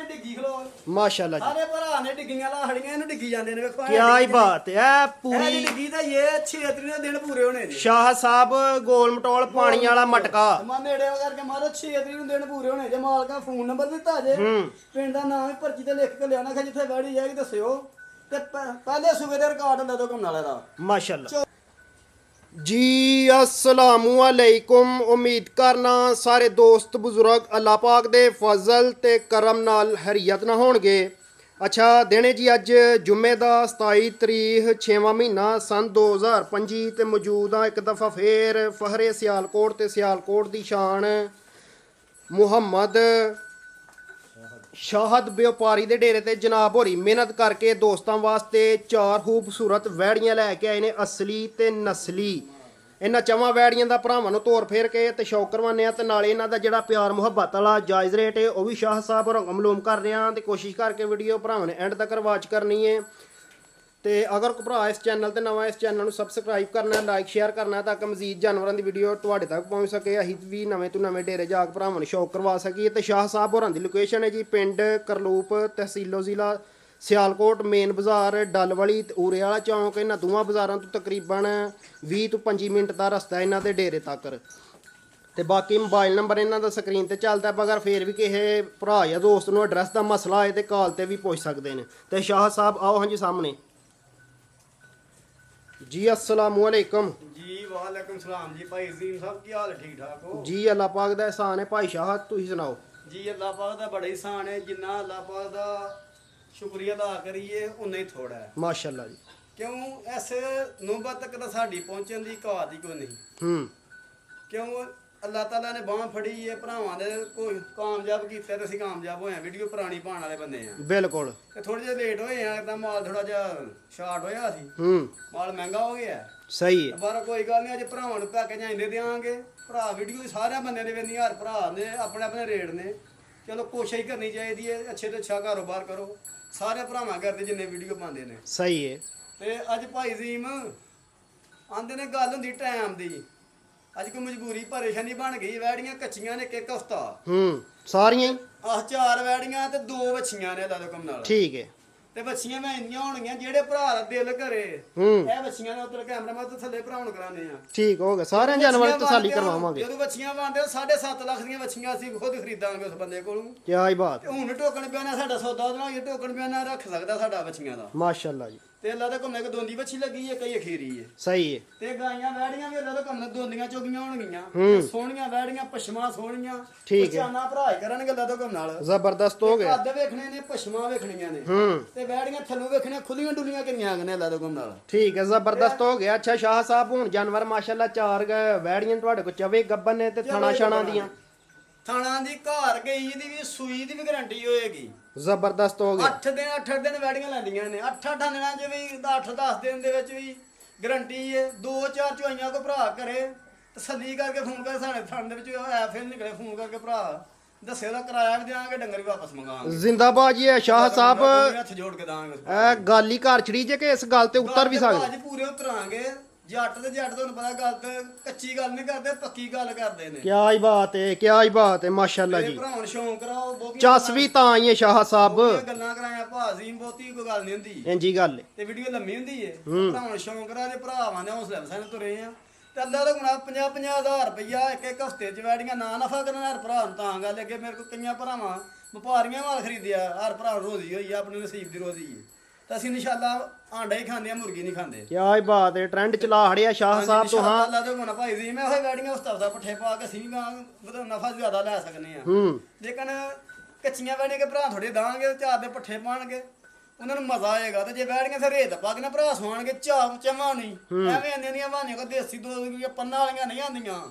ਡਿੱਗੀ ਖਲੋ माशाल्लाह जी ਸਾਰੇ ਭਰਾ ਨੇ ਡਿੱਗੀਆਂ ਲਾਹੜੀਆਂ ਇਹਨੂੰ ਡਿੱਗੀ ਜਾਂਦੇ ਨੇ ਵੇਖੋ क्या ही बात है ਪੂਰੀ पूरी ਡਿੱਗੀ ਤਾਂ ਇਹ 6 ਤਰੀਕ ਦੇ ਦਿਨ ਪੂਰੇ ਹੋਣੇ ਜੀ शाह साहब गोल मटोल पानी वाला मटका ਮਾ ਨੇੜੇ ਕਰਕੇ ਮਾਰੋ 6 ਤਰੀਕ ਨੂੰ ਦਿਨ ਪੂਰੇ ਹੋਣੇ ਜੇ ਮਾਲਕਾਂ ਫੋਨ ਨੰਬਰ ਦਿੱਤਾ ਜੇ ਪਿੰਡ ਦਾ ਨਾਮ ਹੀ ਪਰਚੀ ਤੇ ਲਿਖ ਕੇ ਲਿਆਣਾ ਕਿ ਜਿੱਥੇ ਵੈੜੀ ਜਾਏਗੀ ਦੱਸਿਓ ਤੇ ਪਹਿਲੇ ਸੂਬੇ ਦੇ ਰਿਕਾਰਡ ਲੈ ਦੋ ਘੁੰਮਣ ਵਾਲੇ ਦਾ माशाल्लाह जी अस्सलामु अलैकुम उम्मीद करना सारे दोस्त बुजुर्ग अल्लाह पाक दे फजल ते करम नाल हरियत ना होणगे अच्छा देने जी अज जुम्मे दा 27 तरीक 6वां महीना सन 2025 ते मौजूद हाँ एक दफ़ा फेर फहरे सियालकोट ते सियालकोट दी शान मुहम्मद शाहद व्यापारी दे डेरे ते जनाब होरी मेहनत करके दोस्तां वास्ते 4 खूबसूरत वैड़ियां लैके आए ने असली ते नस्ली ਇਹਨਾਂ ਚਵਾਂ ਵੈੜੀਆਂ ਦਾ ਭਰਾਵਾਂ ਨੂੰ ਤੋਰ ਫੇਰ ਕੇ ਤੇ ਸ਼ੌਕ ਕਰਵਾਉਂਦੇ ਆ ਤੇ ਨਾਲੇ ਇਹਨਾਂ ਦਾ ਜਿਹੜਾ ਪਿਆਰ ਮੁਹੱਬਤ ਵਾਲਾ ਜਾਇਜ਼ ਰੇਟ ਹੈ ਉਹ ਵੀ ਸ਼ਾਹ ਸਾਹਿਬ ਹੋਰਾਂ ਮਲੂਮ ਕਰ ਰਹੇ ਆ ਤੇ ਕੋਸ਼ਿਸ਼ ਕਰਕੇ ਵੀਡੀਓ ਭਰਾਵਾਂ ਨੇ ਐਂਡ ਤੱਕ ਵਾਚ ਕਰਨੀ ਹੈ ਤੇ ਅਗਰ ਕੋਈ ਭਰਾ ਇਸ ਚੈਨਲ ਤੇ ਨਵਾਂ ਇਸ ਚੈਨਲ ਨੂੰ ਸਬਸਕ੍ਰਾਈਬ ਕਰਨਾ ਲਾਈਕ ਸ਼ੇਅਰ ਕਰਨਾ ਤਾਂ ਕਿ ਮਜ਼ੀਦ ਜਾਨਵਰਾਂ ਦੀ ਵੀਡੀਓ ਤੁਹਾਡੇ ਤੱਕ ਪਹੁੰਚ ਸਕੇ ਅਸੀਂ ਵੀ ਨਵੇਂ ਤੋਂ ਨਵੇਂ ਡੇਰੇ ਜਾ ਕੇ ਭਰਾਵਾਂ ਨੂੰ ਸ਼ੌਕ ਕਰਵਾ ਸਕੀਏ ਤੇ ਸ਼ਾਹ ਸਾਹਿਬ ਹੋਰਾਂ ਦੀ ਲੋਕੇਸ਼ਨ ਹੈ ਜੀ ਪਿੰਡ ਕਰਲੂਪ ਤਹਿਸੀਲੋ ਜ਼ਿਲ੍ਹਾ ਸਿਆਲਕੋਟ ਮੇਨ ਬਾਜ਼ਾਰ ਡੱਲ ਵਾਲੀ ਤੇ ਊਰੇ ਵਾਲਾ ਚੌਂਕ ਇਹਨਾਂ ਦੋਵਾਂ ਬਾਜ਼ਾਰਾਂ ਤੋਂ ਤਕਰੀਬਨ 20 ਤੋਂ 25 ਮਿੰਟ ਦਾ ਰਸਤਾ ਇਹਨਾਂ ਦੇ ਡੇਰੇ ਤੱਕ ਤੇ ਬਾਕੀ ਮੋਬਾਈਲ ਨੰਬਰ ਇਹਨਾਂ ਦਾ ਸਕਰੀਨ ਤੇ ਚੱਲਦਾ ਮਗਰ ਫੇਰ ਵੀ ਕਿਸੇ ਭਰਾ ਜਾਂ ਦੋਸਤ ਨੂੰ ਐਡਰੈਸ ਦਾ ਮਸਲਾ ਆਏ ਤੇ ਕਾਲ ਤੇ ਵੀ ਪੁੱਛ ਸਕਦੇ ਨੇ ਤੇ ਸ਼ਾਹ ਸਾਹਿਬ ਆਓ ਹਾਂਜੀ ਸਾਹਮਣੇ ਜੀ अस्सलामु अलैकुम ਜੀ ਵਾਲੇਕੁਮ ਸਲਾਮ ਜੀ ਭਾਈ ਜ਼ੀਮ ਸਾਹਿਬ ਕੀ ਹਾਲ ਠੀਕ ਠਾਕ ਹੋ ਜੀ ਅੱਲਾਹ ਪਾਕ ਦਾ ਇਹਸਾਨ ਹੈ ਭਾਈ ਸ਼ਾਹ ਤੁਸੀਂ ਸੁਣਾਓ ਜੀ ਅੱਲਾਹ ਪਾਕ ਦਾ ਬੜਾ ਇਹਸਾਨ ਹੈ ਜਿੰਨਾ ਅੱਲਾਹ ਪਾਕ ਦਾ ਸ਼ੁਕਰੀਆ ਅਦਾ ਕਰੀਏ ਉਨਾ ਹੀ ਥੋੜਾ ਹੈ ਮਾਸ਼ਾਅੱਲਾ ਜੀ ਕਿਉਂ ਇਸ ਨੌਬਤ ਤੱਕ ਤਾਂ ਸਾਡੀ ਪਹੁੰਚਣ ਦੀ ਘਾਟ ਹੀ ਕੋਈ ਨਹੀਂ ਹੂੰ ਕਿਉਂ ਅੱਲਾਹ ਤਾਲਾ ਨੇ ਬਾਂਹ ਫੜੀ ਹੈ ਭਰਾਵਾਂ ਦੇ ਕੋਈ ਕਾਮਯਾਬ ਕੀਤਾ ਤੇ ਅਸੀਂ ਕਾਮਯਾਬ ਹੋਏ ਆ ਵੀਡੀਓ ਪੁਰਾਣੀ ਪਾਉਣ ਵਾਲੇ ਬੰਦੇ ਆ ਬਿਲਕੁਲ ਤੇ ਥੋੜੇ ਜਿਹਾ ਲੇਟ ਹੋਏ ਆ ਤਾਂ ਮਾਲ ਥੋੜਾ ਜਿਹਾ ਸ਼ਾਰਟ ਹੋਇਆ ਸੀ ਹੂੰ ਮਾਲ ਮਹਿੰਗਾ ਹੋ ਗਿਆ ਸਹੀ ਹੈ ਪਰ ਕੋਈ ਗੱਲ ਨਹੀਂ ਅੱਜ ਭਰਾਵਾਂ ਨੂੰ ਪੈਕੇ ਜਾਂਦੇ ਦਿਆਂਗੇ ਭਰਾ ਵੀਡੀਓ ਸਾਰਿਆਂ ਬੰਦਿਆਂ ਦੇ ਵੇਨੀ ਹਰ ਭਰਾ ਨੇ ਆਪਣੇ ਆਪਣੇ ਰੇਟ ਨੇ ਚਲੋ ਕੋਸ਼ਿਸ਼ ਕਰਨੀ ਚਾਹੀਦੀ ਹੈ ਅੱਛੇ ਤੋਂ ਅੱਛਾ ਕਾਰੋਬਾਰ ਕਰੋ ਸਾਰੇ ਭਰਾਵਾਂ ਕਰਦੇ ਜਿੰਨੇ ਵੀਡੀਓ ਪਾਉਂਦੇ ਨੇ ਸਹੀ ਹੈ ਤੇ ਅੱਜ ਭਾਈ ਜ਼ੀਮ ਆਂਦੇ ਨੇ ਗੱਲ ਹੁੰਦੀ ਟਾਈਮ ਦੀ ਅੱਜ ਕੋਈ ਮਜਬੂਰੀ ਪਰੇਸ਼ਾਨੀ ਬਣ ਗਈ ਵੈੜੀਆਂ ਕੱਚੀਆਂ ਨੇ ਇੱਕ ਹਫਤਾ ਹੂੰ ਸਾਰੀਆਂ ਹੀ ਆਹ 4 ਵੈੜੀਆਂ ਤੇ 2 ਵੱਛੀਆਂ ਨੇ ਅੱਲਾ ਦੇ ਹੁਕਮ ਨਾਲ ਠੀਕ ਹੈ ਤੇ ਵੱਛੀਆਂ ਮੈਂ ਇੰਨੀਆਂ ਹੋਣਗੀਆਂ ਜਿਹੜੇ ਭਰਾ ਦਾ ਦਿਲ ਕਰੇ ਹੂੰ ਇਹ ਵੱਛੀਆਂ ਨੇ ਉੱਤਰ ਕੈਮਰਾ ਮੈਂ ਤੇ ਥੱਲੇ ਭਰਾਉਣ ਕਰਾਉਂਦੇ ਆ ਠੀਕ ਹੋ ਗਿਆ ਸਾਰਿਆਂ ਜਾਨਵਰਾਂ ਦੀ ਤਸੱਲੀ ਕਰਵਾਵਾਂਗੇ ਜਦੋਂ ਵੱਛੀਆਂ ਬਣਦੇ 7.5 ਲੱਖ ਦੀਆਂ ਵੱਛੀਆਂ ਅਸੀਂ ਖੁਦ ਖਰੀਦਾਂਗੇ ਉਸ ਬੰਦੇ ਕੋਲੋਂ ਕੀ ਹੀ ਬਾਤ ਤੇ ਹੁਣ ਟੋਕਣ ਬਿਆਨਾ ਸਾਡਾ ਸੌਦਾ ਉਹਦੇ ਨਾਲ ਇਹ ਟੋਕਣ ਬਿਆਨਾ ਰੱਖ ਸਕਦਾ ਸਾਡਾ ਵੱਛੀਆਂ ਦਾ ਮਾਸ਼ਾਅੱਲਾ ਜੀ ਤੇ ਅੱਲਾ ਦੇ ਘੁੰਮੇ ਕੋ ਦੋਂਦੀ ਵੱਛੀ ਲੱਗੀ ਹੈ ਕਈ ਅਖੀਰੀ ਹੈ ਸਹੀ ਹੈ ਤੇ ਗਾਈਆਂ ਵੈੜੀਆਂ ਵੀ ਅੱਲਾ ਦੇ ਘੁੰਮੇ ਦੋਂਦੀਆਂ ਚੋਗੀਆਂ ਹੋਣਗੀਆਂ ਸੋਹਣੀਆਂ ਵੈੜੀਆਂ ਪਸ਼ਮਾ ਸੋਹਣੀਆਂ ਠੀਕ ਹੈ। ਚਾਨਾ ਭਰਾ ਹੀ ਕਰਨਗੇ ਅੱਲਾ ਦੇ ਘੁੰਮ ਨਾਲ ਜ਼ਬਰਦਸਤ ਹੋ ਗਿਆ ਕੱਦ ਵੇਖਣੇ ਨੇ ਪਸ਼ਮਾ ਵੇਖਣੀਆਂ ਨੇ ਹੂੰ ਤੇ ਵੈੜੀਆਂ ਥੱਲੋਂ ਵੇਖਣੀਆਂ ਖੁੱਲੀਆਂ ਡੁੱਲੀਆਂ ਕਿੰਨੀਆਂ ਨੇ ਅੱਲਾ ਦੇ ਘੁੰਮ ਨਾਲ ਠੀਕ ਹੈ ਜ਼ਬਰਦਸਤ ਹੋ ਗਿਆ ਅੱਛਾ ਸ਼ਾਹ ਸਾਹਿਬ ਹੁਣ ਜਾਨਵਰ ਮਾਸ਼ਾਅੱਲਾ 4 ਵੈੜੀਆਂ ਤੁਹਾਡੇ ਕੋਲ ਚਵੇ ਗੱਬਨ ਨੇ ਤੇ ਥਾਣਾ ਛਾਣਾ ਦੀਆਂ ਥਾਣਾ ਦੀ ਘਰ ਗਈ ਦੀ ਵੀ ਸੂਈ ਦੀ ਵੀ ਗਾਰੰਟੀ ਹੋਏਗੀ ਜ਼ਬਰਦਸਤ ਹੋ ਗਿਆ 8 ਦਿਨ ਵੈੜੀਆਂ ਲੈਂਦੀਆਂ ਨੇ 8 ਦਿਨਾਂ ਚ ਵੀ 8-10 ਦਿਨ ਦੇ ਵਿੱਚ ਵੀ ਗਾਰੰਟੀ ਹੈ 2-4 ਚੁਆਈਆਂ ਕੋ ਭਰਾ ਕਰੇ ਤਸੱਲੀ ਕਰਕੇ ਫੋਨ ਕਰ ਸਾਡੇ ਥਾਣੇ ਦੇ ਵਿੱਚ ਐ ਫਿਰ ਨਿਕਲੇ ਫੋਨ ਕਰਕੇ ਭਰਾ ਦੱਸੇ ਦਾ ਕਿਰਾਇਆ ਵੀ ਦੇਵਾਂਗੇ ਡੰਗਰ ਵੀ ਵਾਪਸ ਮੰਗਾਵਾਂਗੇ ਜ਼ਿੰਦਾਬਾਦ ਜੀ ਹੈ ਸ਼ਾਹ ਸਾਹਿਬ ਹੱਥ ਜੋੜ ਕੇ ਦਾਂਗੇ ਇਹ ਗੱਲ ਹੀ ਘਰ ਛੜੀ ਜੇ ਕਿ ਇਸ ਗੱਲ ਤੇ ਉਤਰ ਵੀ ਸਕਦੇ ਅੱਜ ਪੂਰੇ ਉਤਰਾਂਗੇ ਜੱਟ ਤੇ ਜੱਟ ਤੁਹਾਨੂੰ ਪਤਾ ਗੱਲ ਤੇ ਕੱਚੀ ਗੱਲ ਨਹੀਂ ਕਰਦੇ ਪੱਕੀ ਗੱਲ ਕਰਦੇ ਨੇ ਕਿਆ ਹੀ ਬਾਤ ਹੈ ਕਿਆ ਹੀ ਬਾਤ ਹੈ ਮਾਸ਼ਾਅੱਲਾ ਜੀ ਭਰਾਵਾਂ ਨੂੰ ਸ਼ੌਂਕ ਕਰਾਓ ਬਹੁਤੀਆਂ ਚਸ ਵੀ ਤਾਂ ਆਈ ਹੈ ਸ਼ਾਹ ਸਾਹਿਬ ਗੱਲਾਂ ਕਰਾਇਆ ਭਾਜ਼ੀ ਬਹੁਤੀ ਕੋਈ ਗੱਲ ਨਹੀਂ ਹੁੰਦੀ ਇੰਜੀ ਗੱਲ ਹੈ ਤੇ ਵੀਡੀਓ ਲੰਮੀ ਹੁੰਦੀ ਏ ਭਰਾਵਾਂ ਨੂੰ ਸ਼ੌਂਕ ਕਰਾ ਦੇ ਭਰਾਵਾਂ ਨੇ ਹੌਸਲੇ ਸਾਨੂੰ ਤੁਰੇ ਆ ਤੇ ਅੱਲਾ ਦਾ ਗੁਣਾ 50-50 ਹਜ਼ਾਰ ਰੁਪਈਆ ਇੱਕ ਹਫਤੇ ਚ ਵੈੜੀਆਂ ਨਾ ਨਫਾ ਕਰਨ ਹਰ ਭਰਾ ਨੂੰ ਤਾਂ ਗੱਲ ਅੱਗੇ ਮੇਰੇ ਕੋਲ ਕਈਆਂ ਭਰਾਵਾਂ ਵਪਾਰੀਆਂ ਮਾਲ ਖਰੀਦਿਆ ਹਰ ਭਰਾ ਨੂੰ ਰੋਜ਼ੀ ਹੋਈ ਆ ਆਪਣੇ ਨਸੀਬ ਦੀ ਰੋਜ਼ੀ ਏ ਤਾਂ ਅਸੀਂ ਇਨਸ਼ਾਅੱਲਾ ਆਂਡਾ ਹੀ ਖਾਂਦੇ ਆ ਮੁਰਗੀ ਨਹੀਂ ਖਾਂਦੇ ਕਿਆ ਹੀ ਬਾਤ ਹੈ ਟ੍ਰੈਂਡ ਚਲਾ ਹੜਿਆ ਸ਼ਾਹ ਸਾਹਿਬ ਤੋਂ ਹਾਂ ਅੱਲਾ ਦੇ ਗੁਣਾ ਭਾਈ ਜੀ ਮੈਂ ਉਹ ਵੈੜੀਆਂ ਉਸਤਾਦਾ ਪੱਠੇ ਪਾ ਕੇ ਅਸੀਂ ਵੀ ਨਫਾ ਜ਼ਿਆਦਾ ਲੈ ਸਕਨੇ ਆ ਹੂੰ ਲੇਕਿਨ ਕੱਚੀਆਂ ਵੈੜੀਆਂ ਕੇ ਭਰਾ ਥੋੜੇ ਦਾਂਗੇ ਚਾਰ ਦੇ ਪੱਠੇ ਪਾਣਗੇ ਉਹਨਾਂ ਨੂੰ ਮਜ਼ਾ ਆਏਗਾ ਤੇ ਜੇ ਬੈਠ ਕੇ ਰੇਤ ਪਾ ਕੇ ਨਾ ਭਰਾ ਸਵਾਣਗੇ ਚਮਾ ਨਹੀਂ ਐਵੇਂ ਇੰਨੇ ਦੀਆਂ ਬਾਣੀਆਂ ਕੋ ਦੇਸੀ ਦੋ ਪੰਨਾ ਵਾਲੀਆਂ ਨਹੀਂ ਆਉਂਦੀਆਂ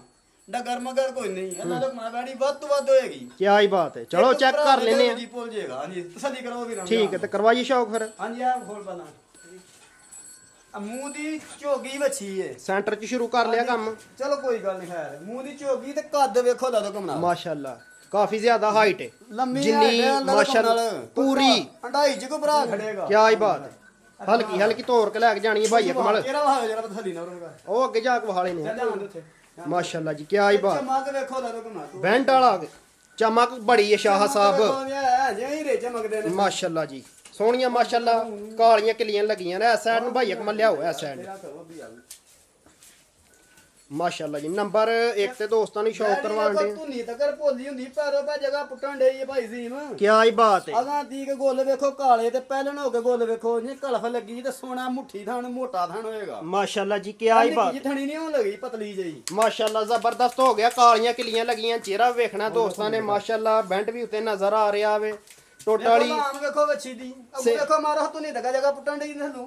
ਡਗਰ ਮਗਰ ਕੋਈ ਨਹੀਂ ਅੱਲਾ ਦਾ ਮੈਂ ਬੈੜੀ ਵੱਧ ਤੋਂ ਵੱਧ ਹੋਏਗੀ ਕਿਆ ਹੀ ਬਾਤ ਹੈ ਚਲੋ ਚੈੱਕ ਕਰ ਲੈਨੇ ਆ ਜੀ ਭੁੱਲ ਜਾਏਗਾ ਹਾਂਜੀ ਤਸੱਲੀ ਕਰੋ ਵੀਰਾਂ ਠੀਕ ਹੈ ਤੇ ਕਰਵਾਈਏ ਸ਼ੌਕ ਫਿਰ ਹਾਂਜੀ ਆ ਖੋਲ ਬਣਾ ਮੂੰਹ ਦੀ ਝੋਗੀ ਵੱਛੀ ਏ ਸੈਂਟਰ 'ਚ ਸ਼ੁਰੂ ਕਰ ਲਿਆ ਕੰਮ ਚਲੋ ਕੋਈ ਗੱਲ ਨਹੀਂ ਖੈਰ ਮੂੰਹ ਦੀ ਝੋਗੀ ਤੇ ਕੱਦ ਵੇਖੋ ਲਾ ਦੋ ਘੁੰਮਣਾ ਮਾਸ਼ਾਅੱਲਾ ਕਾਫੀ ਜ਼ਿਆਦਾ ਹਾਈਟ ਹੈ ਲੰਮੀ ਜਿੰਨੀ ਮਾਸ਼ਾਅੱਲਾ ਪੂਰੀ ਅੰਡਾਈ ਚ ਕੋ ਭਰਾ ਖੜੇਗਾ ਕਿਆ ਹੀ ਬਾਤ ਹੈ ਹਲਕੀ ਤੋਰ ਕੇ ਲੈ ਕੇ ਜਾਣੀ ਹੈ ਭਾਈ ਕਮਲ ਕਿਹੜਾ ਵਹਾ ਜਰਾ ਥੱਲੀ ਨਾ ਰੋਗਾ ਉਹ ਅੱਗੇ ਜਾ ਕੇ ਵਹਾਲੇ ਨੇ ਜਾਂਦੇ ਉੱਥੇ ਮਾਸ਼ਾਅੱਲਾ ਜੀ ਕਿਆ ਹੀ ਬਾਤ ਚਮਕ ਵੇਖੋ ਲਾ ਦੋ ਘੁੰਮਣਾ ਵੈਂਟ ਵਾਲਾ ਚਮਕ ਬੜੀ ਹੈ ਸ਼ਾਹ ਸਾਹਿਬ ਐ ਜਿਵੇਂ ਹੀਰੇ ਚਮਕਦੇ ਨੇ ਮਾਸ਼ਾਅੱਲਾ ਜੀ ਸੋਹਣੀਆਂ ਮਾਸ਼ਾਅੱਲਾ ਕਾਲੀਆਂ ਕਿਲੀਆਂ ਲੱਗੀਆਂ ਨੇ ਇਸ ਸਾਈਡ ਨੂੰ ਭਾਈ ਅਕਮਲ ਲਿਆਓ ਇਸ ਸਾਈਡ ਮਾਸ਼ਾਅੱਲਾ ਜੀ ਨੰਬਰ 1 ਤੇ ਦੋਸਤਾਂ ਨੂੰ ਸ਼ੌਕ ਕਰਵਾਉਣ ਦੇ ਧੁੰਨੀ ਤੱਕਰ ਭੋਲੀ ਹੁੰਦੀ ਪੈਰੋਂ ਪੈ ਜਗ੍ਹਾ ਪੁੱਟਣ ਡਈ ਹੈ ਭਾਈ ਸੀਮ ਕੀ ਆਈ ਬਾਤ ਹੈ ਅਗਾਂ ਦੀ ਕੇ ਗੋਲ ਵੇਖੋ ਕਾਲੇ ਤੇ ਪਹਿਲਣ ਹੋ ਕੇ ਗੋਲ ਵੇਖੋ ਜੇ ਕਲਫ ਲੱਗੀ ਤੇ ਸੋਨਾ ਮੁੱਠੀ ਥਾਣ ਮੋਟਾ ਥਾਣ ਹੋਏਗਾ ਮਾਸ਼ਾਅੱਲਾ ਜੀ ਕੀ ਆਈ ਬਾਤ ਜੀ ਥਣੀ ਨਹੀਂ ਹੋਣ ਲੱਗੀ ਪਤਲੀ ਜਿਹੀ ਮਾਸ਼ਾਅੱਲਾ ਜ਼ਬਰਦਸਤ ਹੋ ਗਿਆ ਕਾਲੀਆਂ ਕਿਲੀਆਂ ਲੱਗੀਆਂ ਚਿਹਰਾ ਵੇਖਣਾ ਦੋਸਤਾਂ ਨੇ ਮਾਸ਼ਾਅੱਲਾ ਬੈਂਡ ਵੀ ਉੱਤੇ ਨਜ਼ਰ ਆ ਰਿਹਾ ਵੇ ਟੋਟਲੀ ਆਮ ਵੇਖੋ ਵੱਛੀ ਦੀ ਅੱਗੇ ਵੇਖੋ ਮਾਰੋ ਧੁੰਨੀ ਤੱਕ ਜਗ੍ਹਾ ਪੁੱਟਣ ਡਈ ਥੱਲੋਂ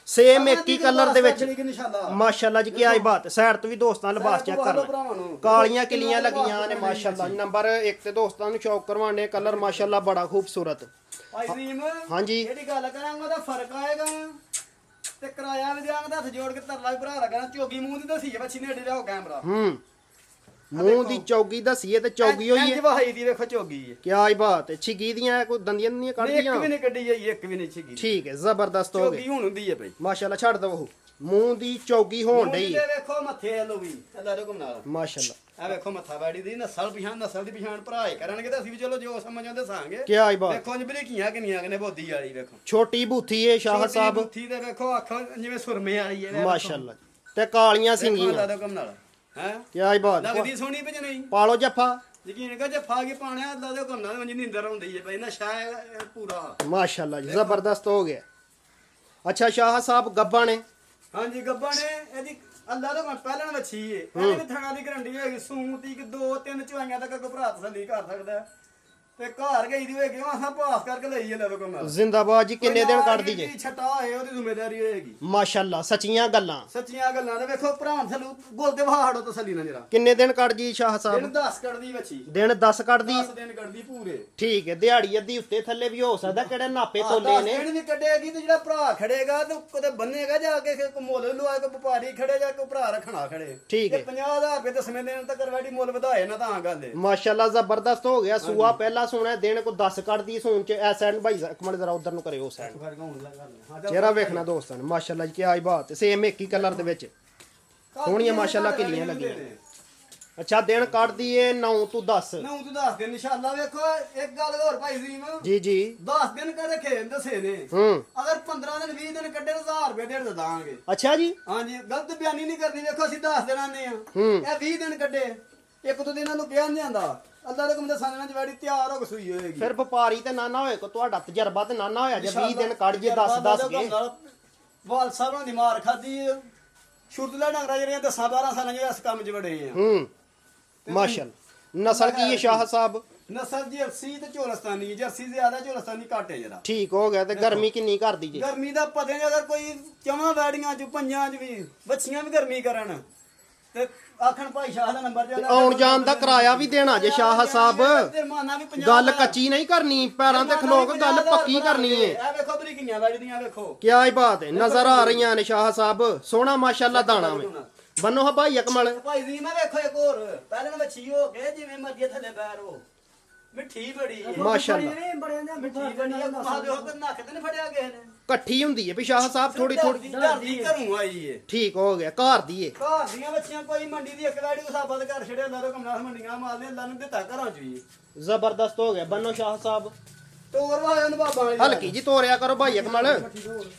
ਸੇਮ ਇੱਕ ਹੀ ਕਲਰ ਦੇ ਵਿੱਚ ਇਨਸ਼ਾਅੱਲਾ ਮਾਸ਼ਾਅੱਲਾ ਜੀ ਕੀ ਆਈ ਬਾਤ ਸਾਈਡ ਤੋਂ ਵੀ ਦੋਸਤਾਂ ਲਿਬਾਸ ਚੈੱਕ ਕਰ ਲਓ ਕਾਲੀਆਂ ਕਿਲੀਆਂ ਲੱਗੀਆਂ ਨੇ ਮਾਸ਼ਾਅੱਲਾ ਨੰਬਰ 1 ਤੇ ਦੋਸਤਾਂ ਨੂੰ ਸ਼ੌਕ ਕਰਵਾਉਣੇ ਕਲਰ ਮਾਸ਼ਾਅੱਲਾ ਬੜਾ ਖੂਬਸੂਰਤ ਭਾਈ ਸੀਮ ਹਾਂਜੀ ਜਿਹੜੀ ਗੱਲ ਕਰਾਂਗਾ ਉਹਦਾ ਫਰਕ ਆਏਗਾ ਤੇ ਕਿਰਾਇਆ ਵੀ ਦਿਆਂਗਾ ਹੱਥ ਜੋੜ ਕੇ ਤਰਲਾ ਵੀ ਭਰਾ ਲਗਾਣਾ ਝੋਗੀ ਮੂੰਹ ਦੀ ਦੱਸੀ ਹੈ ਬੱਚੀ ਨੇੜੇ ਲਿਆਓ ਕੈਮਰਾ ਮੂੰਹ ਦੀ ਚੌਗੀ ਦਸੀਏ ਤੇ ਚੌਗੀ ਹੋਈ ਇੰਜ ਹੈ ਵਹਾਈ ਦੀ ਵੇਖੋ ਝੋਗੀ ਹੈ ਕੀ ਆਈ ਬਾਤ ਹੈ ਛਿਗੀ ਦੀਆਂ ਕੋਈ ਦੰਦੀਆਂ ਨਹੀਂ ਇੱਕ ਕੱਢਦੀਆਂ ਵੀ ਨਹੀਂ ਕੱਢੀ ਜਾਈ ਇੱਕ ਵੀ ਨਹੀਂ ਛਿਗੀ ਠੀਕ ਹੈ ਜ਼ਬਰਦਸਤ ਹੋ ਗਈ ਝੋਗੀ ਹੁਣ ਹੁੰਦੀ ਹੈ ਭਾਈ ਮਾਸ਼ਾਅੱਲਾ ਛੱਡ ਦਵੋ ਮੂੰਹ ਦੀ ਚੌਗੀ ਹੋਣ ਡਈ ਇਹ ਵੇਖੋ ਮੱਥੇ ਵੱਲੋਂ ਵੀ ਅੱਲਾ ਰਕਮ ਨਾਲ ਮਾਸ਼ਾਅੱਲਾ ਆ ਵੇਖੋ ਮੱਥਾ ਬਾੜੀ ਦੀ ਨਸਲ ਦੀ ਪਛਾਣ ਭਰਾ ਹੀ ਕਰਨਗੇ ਤੇ ਅਸੀਂ ਵੀ ਚਲੋ ਜੋ ਸਮਝਾਂ ਦੱਸਾਂਗੇ ਕੀ ਆਈ ਬਾਤ ਵੇਖੋ ਜੀ ਬਰੀਕੀਆਂ ਕਿੰਨੀਆਂ ਨੇ ਬੋਦੀ ਵਾਲੀ ਵੇਖੋ ਛੋਟੀ ਬੂਥੀ ਏ ਸ਼ਾਹ ਸਾਹਿਬ ਬੁੱਥੀ ਤੇ ਵੇਖੋ ਅੱਖਾਂ ਜਿਵੇਂ ਸੁਰਮੇ ਵਾਲੀ ਹੈ ਮਾਸ਼ਾਅੱਲਾ ਤੇ ਕਾਲੀਆਂ ਸਿੰਗੀਆਂ ਅੱਲਾ ਰਕਮ ਨਾਲ ਹੈ ਕੀ ਆਈ ਬਾਤ ਲੱਗਦੀ ਸੋਹਣੀ ਵੀ ਨਹੀਂ ਪਾਲੋ ਜੱਫਾ ਯਕੀਨ ਕਰ ਜੇ ਫਾ ਕੇ ਪਾਣਿਆ ਅੱਲਾ ਦੇ ਹੁਕਮ ਨਾਲ ਮੰਜੀ ਨੀਂਦਰ ਆਉਂਦੀ ਹੈ ਭਾਈ ਨਸ਼ਾ ਹੈ ਪੂਰਾ ਮਾਸ਼ਾਅੱਲਾ ਜੀ ਜ਼ਬਰਦਸਤ ਹੋ ਗਿਆ ਅੱਛਾ ਸ਼ਾਹ ਸਾਹਿਬ ਗੱਬਾ ਨੇ ਹਾਂਜੀ ਗੱਬਾ ਨੇ ਇਹਦੀ ਅੱਲਾ ਦਾ ਪਹਿਲਣ ਵੱਛੀ ਏ ਇਹਦੀ ਵੀ ਥਣਾ ਦੀ ਗਰੰਟੀ ਹੋਏਗੀ ਸੂਤੀ ਕਿ 2-3 ਚੁਆਈਆਂ ਤੱਕ ਕੋਈ ਭਰਾ ਤਸੱਲੀ ਕਰ ਸਕਦਾ ਹੈ। ਤੇ ਘਰ ਗਈ ਦੀ ਹੋਏਗੀ ਆਸਾਂ ਪਾਸ ਕਰਕੇ ਲਈ ਲੈ ਲੋ ਨਾਲ ਜ਼ਿੰਦਾਬਾਦ ਜੀ ਕਿੰਨੇ ਦਿਨ ਕੱਢਦੀ ਜੇ ਛਟਾ ਹੋਏ ਉਹਦੀ ਜ਼ਿੰਮੇਵਾਰੀ ਹੋਏਗੀ ਮਾਸ਼ਾਅੱਲਾ ਸੱਚੀਆਂ ਗੱਲਾਂ ਸੱਚੀਆਂ ਗੱਲਾਂ ਦੇ ਵੇਖੋ ਭਰਾ ਥਲੂ ਗੋਲ ਤੇ ਵਹਾੜੋ ਤਸੱਲੀ ਨਾਲ ਜਰਾ ਕਿੰਨੇ ਦਿਨ ਕੱਢ ਜੀ ਸ਼ਾਹ ਸਾਹਿਬ ਦਿਨ 10 ਕੱਢਦੀ ਵੱਛੀ ਦਿਨ 10 ਕੱਢਦੀ 10 ਦਿਨ ਕੱਢਦੀ ਪੂਰੇ ਠੀਕ ਹੈ ਦਿਹਾੜੀ ਅੱਧੀ ਉੱਤੇ ਥੱਲੇ ਵੀ ਹੋ ਸਕਦਾ ਕਿਹੜੇ ਨਾਪੇ ਤੋਲੇ ਨੇ ਦਿਨ ਵੀ ਕੱਢੇਗੀ ਤੇ ਜਿਹੜਾ ਭਰਾ ਖੜੇਗਾ ਤੇ ਕਦੇ ਬੰਨੇਗਾ ਜਾ ਕੇ ਕੋਈ ਮੁੱਲ ਲੁਆ ਕੇ ਵਪਾਰੀ ਖੜੇ ਜਾ ਕੇ ਭਰਾ ਰੱਖਣਾ ਖੜੇ ਠੀਕ ਹੈ 50,000 ਰੁਪਏ ਦਸਵੇਂ ਦਿਨ ਤੱਕ ਵੈਡੀ ਮੁੱਲ ਵਧਾਏ ਨਾ ਤਾਂ ਗੱਲ ਏ ਮਾਸ਼ਾਅੱਲਾ ਜ਼ਬਰਦਸਤ ਹੋ ਗਿਆ ਸੂਆ ਪਹਿਲਾ ਸੋਣਾ ਦਿਨ ਕੋ 10 ਕੱਢਦੀ ਸੂਣ ਚ ਐ ਸਾਈਡ ਭਾਈ ਕਮਲ ਜ਼ਰਾ ਉਧਰ ਨੂੰ ਕਰਿਓ ਸਾਈਡ ਚਿਹਰਾ ਵੇਖਣਾ ਦੋਸਤਾਂ ਨੇ ਮਾਸ਼ਾਅੱਲਾ ਜੀ ਕੀ ਆਈ ਬਾਤ ਸੇਮ ਇੱਕ ਹੀ ਕਲਰ ਦੇ ਵਿੱਚ ਸੋਹਣੀਆਂ ਮਾਸ਼ਾਅੱਲਾ ਕਿਲੀਆਂ ਲੱਗੀਆਂ ਅੱਛਾ ਦਿਨ ਕੱਢਦੀ ਏ 9 ਤੋਂ 10 9 ਤੋਂ 10 ਦਿਨ ਇਨਸ਼ਾਅੱਲਾ ਵੇਖੋ ਇੱਕ ਗੱਲ ਹੋਰ ਭਾਈ ਜ਼ੀਮ ਜੀ ਜੀ 10 ਦਿਨ ਕਦੇ ਖੇਡ ਦੱਸੇ ਨੇ ਅਗਰ 15 ਦਿਨ 20 ਦਿਨ ਕੱਢੇ ਤਾਂ 1000 ਰੁਪਏ ਦੇ ਦਾਂਗੇ ਅੱਛਾ ਜੀ ਹਾਂਜੀ ਗਲਤ ਬਿਆਨੀ ਨਹੀਂ ਕਰਨੀ ਵੇਖੋ ਅਸੀਂ 10 ਦਿਨ ਆਨੇ ਆ ਇਹ 20 ਦਿਨ ਕੱਢੇ ਇੱਕ ਦੋ ਦਿਨਾਂ ਨੂੰ ਕਿਹਾ ਨਹੀਂ ਜਾਂਦਾ ਅੱਲਾ ਦੇ ਕਮਦੇ ਸਾਨਾਂ ਚ ਵੈੜੀ ਤਿਆਰ ਹੋ ਕੇ ਸੂਈ ਹੋਏਗੀ ਫਿਰ ਵਪਾਰੀ ਤੇ ਨਾਨਾ ਹੋਏ ਕੋ ਤੁਹਾਡਾ ਤਜਰਬਾ ਤੇ ਨਾਨਾ ਹੋਇਆ ਜੇ 20 ਦਿਨ ਕੱਢ ਜੇ 10 ਕੇ ਵਾਲ ਸਾਹਿਬਾਂ ਦੀ ਮਾਰ ਖਾਦੀ ਛੁੱਟਲਾ ਡੰਗਰਾ ਜਿਹੜੀਆਂ 10-12 ਸਾਲਾਂ ਦੇ ਇਸ ਕੰਮ 'ਚ ਵੜੇ ਆ ਮਾਸ਼ਾਅੱਲਾ ਨਸਲ ਕੀ ਹੈ ਸ਼ਾਹ ਸਾਹਿਬ ਨਸਲ ਜਰਸੀ ਤੇ ਚੋਲਸਤਾਨੀ ਜਰਸੀ ਜ਼ਿਆਦਾ ਚੋਲਸਤਾਨੀ ਘੱਟ ਹੈ ਜਰਾ ਠੀਕ ਹੋ ਗਿਆ ਤੇ ਗਰਮੀ ਕਿੰਨੀ ਕਰਦੀ ਜੇ ਗਰਮੀ ਦਾ ਪਤਾ ਨਹੀਂ ਅਗਰ ਕੋਈ ਚਵਾਂ ਵੈੜੀਆਂ 'ਚ ਪੰਜਾਂ 'ਚ ਵੀ ਬੱਚੀਆਂ ਵੀ ਗਰਮੀ ਕਰਨ ਤੇ ਆਖਣ ਭਾਈ ਸ਼ਾਹ ਦਾ ਨੰਬਰ ਜਿਹੜਾ ਆਉਣ ਜਾਣ ਦਾ ਕਿਰਾਇਆ ਵੀ ਦੇਣਾ ਜੇ ਸ਼ਾਹ ਸਾਹਿਬ ਜੁਰਮਾਨਾ ਵੀ 50 ਗੱਲ ਕੱਚੀ ਨਹੀਂ ਕਰਨੀ ਪੈਰਾਂ ਤੇ ਖਲੋ ਕੇ ਗੱਲ ਪੱਕੀ ਕਰਨੀ ਏ ਇਹ ਵੇਖੋ ਬਰੀਕੀਆਂ ਵੈੜਦੀਆਂ ਵੇਖੋ ਕੀ ਆਈ ਬਾਤ ਹੈ ਨਜ਼ਰ ਆ ਰਹੀਆਂ ਨੇ ਸ਼ਾਹ ਸਾਹਿਬ ਸੋਹਣਾ ਮਾਸ਼ਾਅੱਲਾ ਦਾਣਾ ਵੇ ਬੰਨੋ ਹਾ ਭਾਈ ਅਕਮਲ ਭਾਈ ਜੀ ਮੈਂ ਵੇਖੋ ਇੱਕ ਹੋਰ ਪਹਿਲਾਂ ਵੱਛੀ ਹੋ ਕੇ ਜਿਵੇਂ ਮਰਜ਼ੀ ਥੱਲੇ ਬੈਰ ਹੋ ਮਿੱਠੀ ਬੜੀ ਹੈ ਮਾਸ਼ਾਅੱਲਾ ਮਿੱਠੀ ਬੜੀ ਹੈ ਮਹਾ ਦੇ ਹੋ ਕੇ ਨੱਕ ਤੇ ਨਹੀਂ ਫੜਿਆ ਕਿਸੇ ਨੇ ਇਕੱਠੀ ਹੁੰਦੀ ਹੈ ਵੀ ਸ਼ਾਹ ਸਾਹਿਬ ਥੋੜੀ ਥੋੜੀ ਧਰਦੀ ਘਰੋਂ ਆਈ ਏ ਠੀਕ ਹੋ ਗਿਆ ਘਰ ਦੀ ਏ ਘਰ ਦੀਆਂ ਬੱਚੀਆਂ ਕੋਈ ਮੰਡੀ ਦੀ ਇੱਕ ਵੈੜੀ ਸਾਬਤ ਕਰ ਛੜਿਆ ਲਾਰੋ ਕਮਨਾ ਮੰਡੀਆਂ ਮਾਰਦੇ ਅੱਲਾ ਨੂੰ ਦਿੱਤਾ ਘਰਾਂ ਚ ਵੀ ਜ਼ਬਰਦਸਤ ਹੋ ਗਿਆ ਬੰਨੋ ਸ਼ਾਹ ਸਾਹਿਬ ਤੋਰ ਵਾਲਿਆਂ ਨੂੰ ਬਾਬਾ ਵਾਲੀ ਹਲਕੀ ਜੀ ਤੋਰਿਆ ਕਰੋ ਭਾਈ ਅਕਮਲ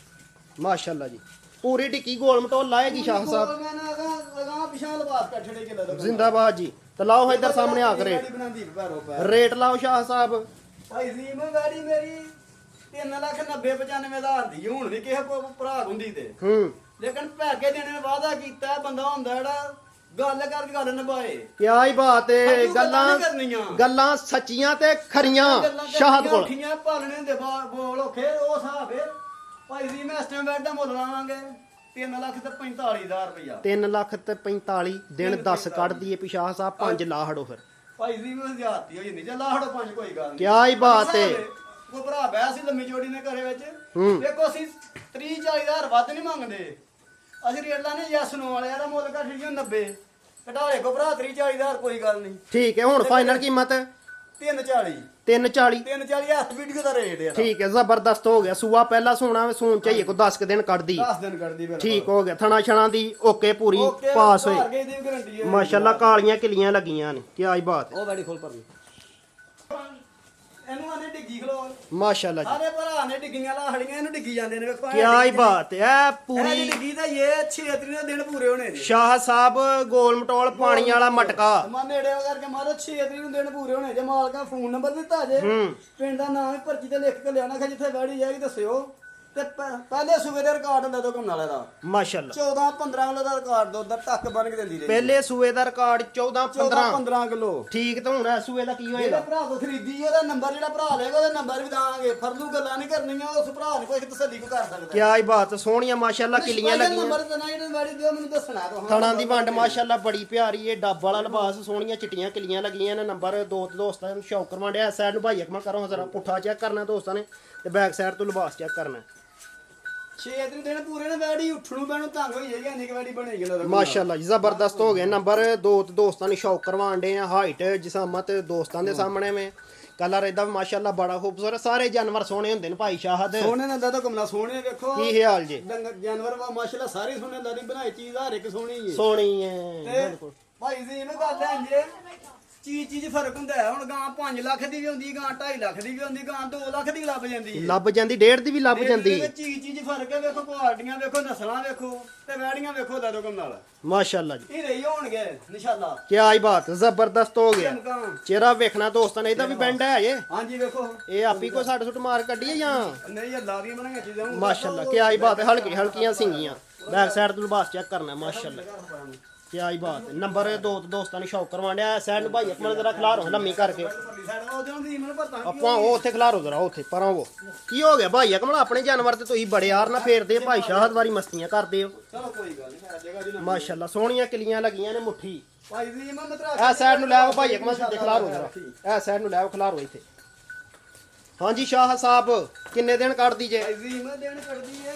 ਮਾਸ਼ਾਅੱਲਾ ਜੀ ਪੂਰੀ ਟਿੱਕੀ ਗੋਲ ਮਟੋਲ ਲਾਏਗੀ ਸ਼ਾਹ ਸਾਹਿਬ ਮੈਂ ਨਾ ਅਗਾ ਪਿਛਾਂ ਲਬਾਸ ਕੱਠੜੇ ਕੇ ਲਾਰੋ ਜ਼ਿੰਦਾਬਾਦ ਜੀ ਤੇ ਲਾਓ ਇੱਧਰ ਸਾਹਮਣੇ ਆ ਕਰੇ ਬਣਾਉਂਦੀ ਪੈਰੋ ਪੈਰ ਰੇਟ ਲਾਓ ਸ਼ਾਹ ਸਾਹਿਬ ਭਾਈ ਜੀ ਮੈਂ ਵੈੜੀ ਮੇਰੀ 3,90,95,000 ਦੀ ਹੁਣ ਵੀ ਕਿਸੇ ਭਰਾ ਹੁੰਦੀ ਤੇ ਲੇਕਿਨ ਪੈਕੇ ਦੇਣੇ ਵਾਦਾ ਕੀਤਾ ਬੰਦਾ ਹੁੰਦਾ ਜਿਹੜਾ ਗੱਲ ਕਰਕੇ ਗੱਲ ਨਿਭਾਏ ਕਿਆ ਹੀ ਬਾਤ ਏ ਗੱਲਾਂ ਸੱਚੀਆਂ ਤੇ ਖਰੀਆਂ ਸ਼ਾਹਦ ਕੋਲ ਖੀਆਂ ਪਾਲਣੇ ਹੁੰਦੇ ਬੋਲ ਔਖੇ ਉਹ ਹਿਸਾਬ ਏ ਭਾਈ ਜੀ ਮੈਂ ਇਸ ਟਾਈਮ ਬੈਡ ਦਾ ਮੁੱਲ ਲਾਵਾਂਗੇ 3,45,000 ਰੁਪਇਆ 3 ਲੱਖ ਤੇ 45 ਦਿਨ 10 ਕੱਢਦੀ ਏ ਪਿਸ਼ਾਹ ਸਾਹਿਬ 5 ਲਾ ਹੜੋ ਫਿਰ ਭਾਈ ਜੀ ਮੈਂ ਹਜ਼ਾਰਤੀ ਹੋ ਜਾਂਦੀ ਜੇ ਲਾ ਹੜੋ 5 ਕੋਈ ਗੱਲ ਨਹੀਂ ਕਿਆ ਹੀ ਬਾਤ ਏ ਉਹ ਭਰਾ ਬਹਿ ਸੀ ਲੰਮੀ ਜੋੜੀ ਨੇ ਘਰੇ ਵਿੱਚ ਦੇਖੋ ਅਸੀਂ 30-40,000 ਵੱਧ ਨਹੀਂ ਮੰਗਦੇ ਅਸੀਂ ਰੇਟ ਲਾਣੇ ਯੈਸ ਨੋ ਵਾਲਿਆਂ ਦਾ ਮੁੱਲ ਘੱਟ ਜੀ 90 ਘਟਾਲੇ ਕੋ ਭਰਾ 30-40,000 ਕੋਈ ਗੱਲ ਨਹੀਂ ਠੀਕ ਹੈ ਹੁਣ ਫਾਈਨਲ ਕੀਮਤ 340 340 ਹੱਥ ਵੀਡੀਓ ਦਾ ਰੇਟ ਹੈ ਠੀਕ ਹੈ ਜ਼ਬਰਦਸਤ ਹੋ ਗਿਆ ਸੂਆ ਪਹਿਲਾ ਸੋਣਾ ਸੂਣ ਚਾਹੀਏ ਕੋ 10 ਦਿਨ ਕੱਢਦੀ 10 ਦਿਨ ਕੱਢਦੀ ਬਿਲਕੁਲ ਠੀਕ ਹੋ ਗਿਆ ਥਣਾ ਛਣਾ ਦੀ ਓਕੇ ਪੂਰੀ ਪਾਸ ਹੋਏ ਗਈ ਦੀ ਗਾਰੰਟੀ ਹੈ ਮਾਸ਼ਾਅੱਲਾ ਕਾਲੀਆਂ ਕਿਲੀਆਂ ਲੱਗੀਆਂ ਨੇ ਕੀ ਆਈ ਬਾਤ ਉਹ ਬੈਡੀ ਖੋਲ ਪਰ ਇਹਨੂੰ ਆਨੇ ਡਿੱਗੀ ਖਲੋ ਮਾਸ਼ਾਅੱਲਾ ਜੀ ਸਾਰੇ ਭਰਾ ਨੇ ਡਿੱਗੀਆਂ ਲਾਹੜੀਆਂ ਇਹਨੂੰ ਡਿੱਗੀ ਜਾਂਦੇ ਨੇ ਵੇਖੋ ਕਿਆ ਹੀ ਬਾਤ ਹੈ ਪੂਰੀ ਪੂਰੀ ਡਿੱਗੀ ਤਾਂ ਇਹ 6 ਤਰੀਕ ਦੇ ਦਿਨ ਪੂਰੇ ਹੋਣੇ ਜੀ ਸ਼ਾਹ ਸਾਹਿਬ ਗੋਲ ਮਟੋਲ ਪਾਣੀ ਵਾਲਾ ਮਟਕਾ ਮਾ ਨੇੜੇ ਕਰਕੇ ਮਾਰੋ 6 ਤਰੀਕ ਨੂੰ ਦਿਨ ਪੂਰੇ ਹੋਣੇ ਜੇ ਮਾਲਕਾ ਫੋਨ ਨੰਬਰ ਦਿੱਤਾ ਜੇ ਪਿੰਡ ਦਾ ਨਾਮ ਹੀ ਪਰਚੀ ਤੇ ਲਿਖ ਕੇ ਲਿਆਉਣਾ ਕਿ ਜਿੱਥੇ ਵੈੜੀ ਜਾਏਗੀ ਦੱਸਿਓ ਤੇ ਪਹਿਲੇ ਸੂਬੇ ਦੇ ਰਿਕਾਰਡ ਲੈ ਦੋ ਘੁੰਮਣ ਵਾਲੇ ਦਾ ਮਾਸ਼ਾਅੱਲਾ 14 15 ਕਿਲੋ ਦਾ ਰਿਕਾਰਡ ਦੋ ਉਧਰ ਟੱਕ ਬਣ ਕੇ ਦਿੰਦੀ ਰਹੀ ਪਹਿਲੇ ਸੂਏ ਦਾ ਰਿਕਾਰਡ 14 15 15 ਕਿਲੋ ਠੀਕ ਤਾਂ ਹੁਣ ਇਸ ਸੂਏ ਦਾ ਕੀ ਜਿਹੜਾ ਹੋਏਗਾ ਭਰਾ ਕੋ ਖਰੀਦੀ ਉਹਦਾ ਨੰਬਰ ਜਿਹੜਾ ਭਰਾ ਲਏਗਾ ਉਹਦਾ ਨੰਬਰ ਵੀ ਦਾਂਗੇ ਫਰਲੂ ਗੱਲਾਂ ਨਹੀਂ ਕਰਨੀਆਂ ਉਸ ਭਰਾ ਨੇ ਕੋਈ ਤਸੱਲੀ ਕੋ ਕਰ ਸਕਦਾ ਕਿਆ ਹੀ ਬਾਤ ਸੋਹਣੀਆਂ ਮਾਸ਼ਾਅੱਲਾ ਕਿਲੀਆਂ ਲੱਗੀਆਂ ਨੰਬਰ ਤੇ ਨਾ ਜਿਹੜਾ ਵੈੜੀ ਦਿਓ ਮੈਨੂੰ ਦੱਸਣਾ ਤੋਂ ਥਣਾ ਦੀ ਵੰਡ ਮਾਸ਼ਾਅੱਲਾ ਬੜੀ ਪਿਆਰੀ ਏ ਡੱਬ ਵਾਲਾ ਲਿਬਾਸ ਸੋਹਣੀਆਂ ਚਿੱਟੀਆਂ ਕਿਲੀਆਂ ਲੱਗੀਆਂ ਨੇ ਨੰਬਰ ਦੋ ਤੇ ਦੋਸਤਾਂ ਨੂੰ ਸ਼ੌਕ ਕਰਵਾਂਡਿਆ ਇਸ ਸਾਈਡ ਨੂੰ ਭਾਈ ਅਕਮਾ ਕਰੋ ਜ਼ਰਾ ਪੁੱਠਾ ਚੈੱਕ ਕਰਨਾ ਦੋਸਤਾਂ ਨੇ ਤੇ ਬੈਕ ਸਾਈਡ ਤੋਂ ਲਿਬਾਸ ਚੈੱਕ ਕਰਨਾ 6 ਦਿਨ ਪੂਰੇ ਨੇ ਵੈੜੀ ਉੱਠਣੂ ਪੈਣੂ ਤੰਗ ਹੋਈ ਜਾਏਗੀ ਇੰਨੀ ਕੁ ਵੈੜੀ ਬਣੇਗੀ ਲੱਗਦਾ ਮਾਸ਼ਾਅੱਲਾ ਜੀ ਜ਼ਬਰਦਸਤ ਹੋ ਗਏ ਨੰਬਰ ਦੋ ਤੇ ਦੋਸਤਾਂ ਨੂੰ ਸ਼ੌਕ ਕਰਵਾਂਡੇ ਆ ਹਾਈਟ ਜਿਸਾਮਤ ਦੋਸਤਾਂ ਦੇ ਸਾਹਮਣੇ में ਕਲਰ ਇਹਦਾ ਵੀ ਮਾਸ਼ਾਅੱਲਾ ਬੜਾ ਖੂਬਸੂਰਤ ਸਾਰੇ ਜਾਨਵਰ ਸੋਹਣੇ ਹੁੰਦੇ ਨੇ ਭਾਈ ਸ਼ਾਹਦ ਸੋਹਣੇ ਨਾਲ ਦਾ ਕਮਲਾ ਸੋਹਣੇ ਵੇਖੋ ਕੀ ਹਾਲ ਜੀ ਜਾਨਵਰ ਵਾ ਮਾਸ਼ਾਅੱਲਾ ਸਾਰੇ ਸੋਹਣੇ ਦਾ ਦੀ ਬਣਾਈ ਚੀਜ਼ ਹਰ ਇੱਕ ਸੋਹਣੀ ਹੈ ਸੋਹਣੀ ਹੈ ਤੇ ਬਿਲਕੁਲ ਭਾਈ ਜੀ ਇਹਨੂੰ ਗੱਲ ਹੈ ਜੇ ਚੀਜ਼ ਫਰਕ ਹੁੰਦਾ ਹੈ ਹੁਣ ਗਾਂ 5 ਲੱਖ ਦੀ ਵੀ ਹੁੰਦੀ ਗਾਂ 2.5 ਲੱਖ ਦੀ ਵੀ ਹੁੰਦੀ ਗਾਂ 2 ਲੱਖ ਦੀ ਵੀ ਲੱਭ ਜਾਂਦੀ ਹੈ ਲੱਭ ਜਾਂਦੀ ਡੇਢ ਦੀ ਵੀ ਲੱਭ ਜਾਂਦੀ ਚੀਜ਼ ਫਰਕ ਹੈ ਵੇਖੋ ਕੁਆਲਟੀਆਂ ਵੇਖੋ ਨਸਲਾਂ ਵੇਖੋ ਤੇ ਵੈੜੀਆਂ ਵੇਖੋ ਦਾ ਕਮ ਨਾਲ ਮਾਸ਼ਾਅੱਲਾ ਜੀ ਇਹ ਰਹੀ ਹੋਣਗੇ ਇਨਸ਼ਾਅੱਲਾ ਕਿਆ ਹੀ ਬਾਤ ਜ਼ਬਰਦਸਤ ਹੋ ਗਿਆ ਚਮਕਾਂ। ਚਿਹਰਾ ਵੇਖਣਾ ਦੋਸਤਾਂ ਨੇ ਇਹਦਾ ਵੀ ਬੈਂਡ ਹੈ ਜੇ ਹਾਂਜੀ ਵੇਖੋ ਇਹ ਆਪੀ ਕੋਈ ਸੱਟ ਸੁੱਟ ਮਾਰ ਕੱਢੀਏ ਜਾਂ ਨਹੀਂ ਅੱਲਾ ਦੀਆਂ ਬਣਾਈਆਂ ਚੀਜ਼ਾਂ ਹੁਣ ਮਾਸ਼ਾਅੱਲਾ ਕਿਆ ਹੀ ਬਾਤ ਹੈ ਹਲਕੀ ਹਲਕੀਆਂ ਸਿੰਗੀਆਂ ਬੈਕ ਸਾਈਡ ਤੋਂ ਲਿਬਾਸ ਚੈੱਕ ਕਰਨਾ ਮਾਸ਼ਾਅੱਲਾ ਕਿਆ ਹੀ ਬਾਤ ਹੈ ਨੰਬਰ ਦੋ ਤੇ ਦੋਸਤਾਂ ਨੇ ਸ਼ੌਕ ਕਰਵਾਉਣਿਆ ਸਾਈਡ ਨੂੰ ਭਾਈ ਅਕਮਲ ਜ਼ਰਾ ਖਿਲਾਰੋ ਲੰਮੀ ਕਰਕੇ ਆਪਾਂ ਉਹ ਉੱਥੇ ਖਿਲਾਰੋ ਜ਼ਰਾ ਉੱਥੇ ਪਰਾਂ ਉਹ ਕੀ ਹੋ ਗਿਆ ਭਾਈ ਅਕਮਲ ਆਪਣੇ ਜਾਨਵਰ ਤੇ ਤੁਸੀਂ ਬੜੇ ਯਾਰ ਨਾ ਫੇਰਦੇ ਭਾਈ ਸ਼ਾਹਦ ਵਾਰੀ ਮਸਤੀਆਂ ਕਰਦੇ ਹੋ ਚਲੋ ਕੋਈ ਗੱਲ ਨਹੀਂ ਜਗ੍ਹਾ ਦੀ ਮਾਸ਼ਾਅੱਲਾ ਸੋਹਣੀਆਂ ਕਿਲੀਆਂ ਲੱਗੀਆਂ ਨੇ ਮੁੱਠੀ ਭਾਈ ਜੀ ਮੈਂ ਮਤਰਾ ਇਹ ਸਾਈਡ ਨੂੰ ਲੈ ਆਓ ਭਾਈ ਅਕਮਲ ਤੇ ਖਿਲਾਰੋ ਜ਼ਰਾ ਇਹ ਸਾਈਡ ਨੂੰ ਲੈ ਆਓ ਖਿਲਾਰੋ ਇੱਥੇ ਹਾਂਜੀ ਸ਼ਾਹ ਸਾਹਿਬ ਕਿੰਨੇ ਦਿਨ ਕੱਢਦੀ ਜੇ ਭਾਈ ਜੀ ਮੈਂ ਦੇਣ ਕੱਢਦੀ ਹੈ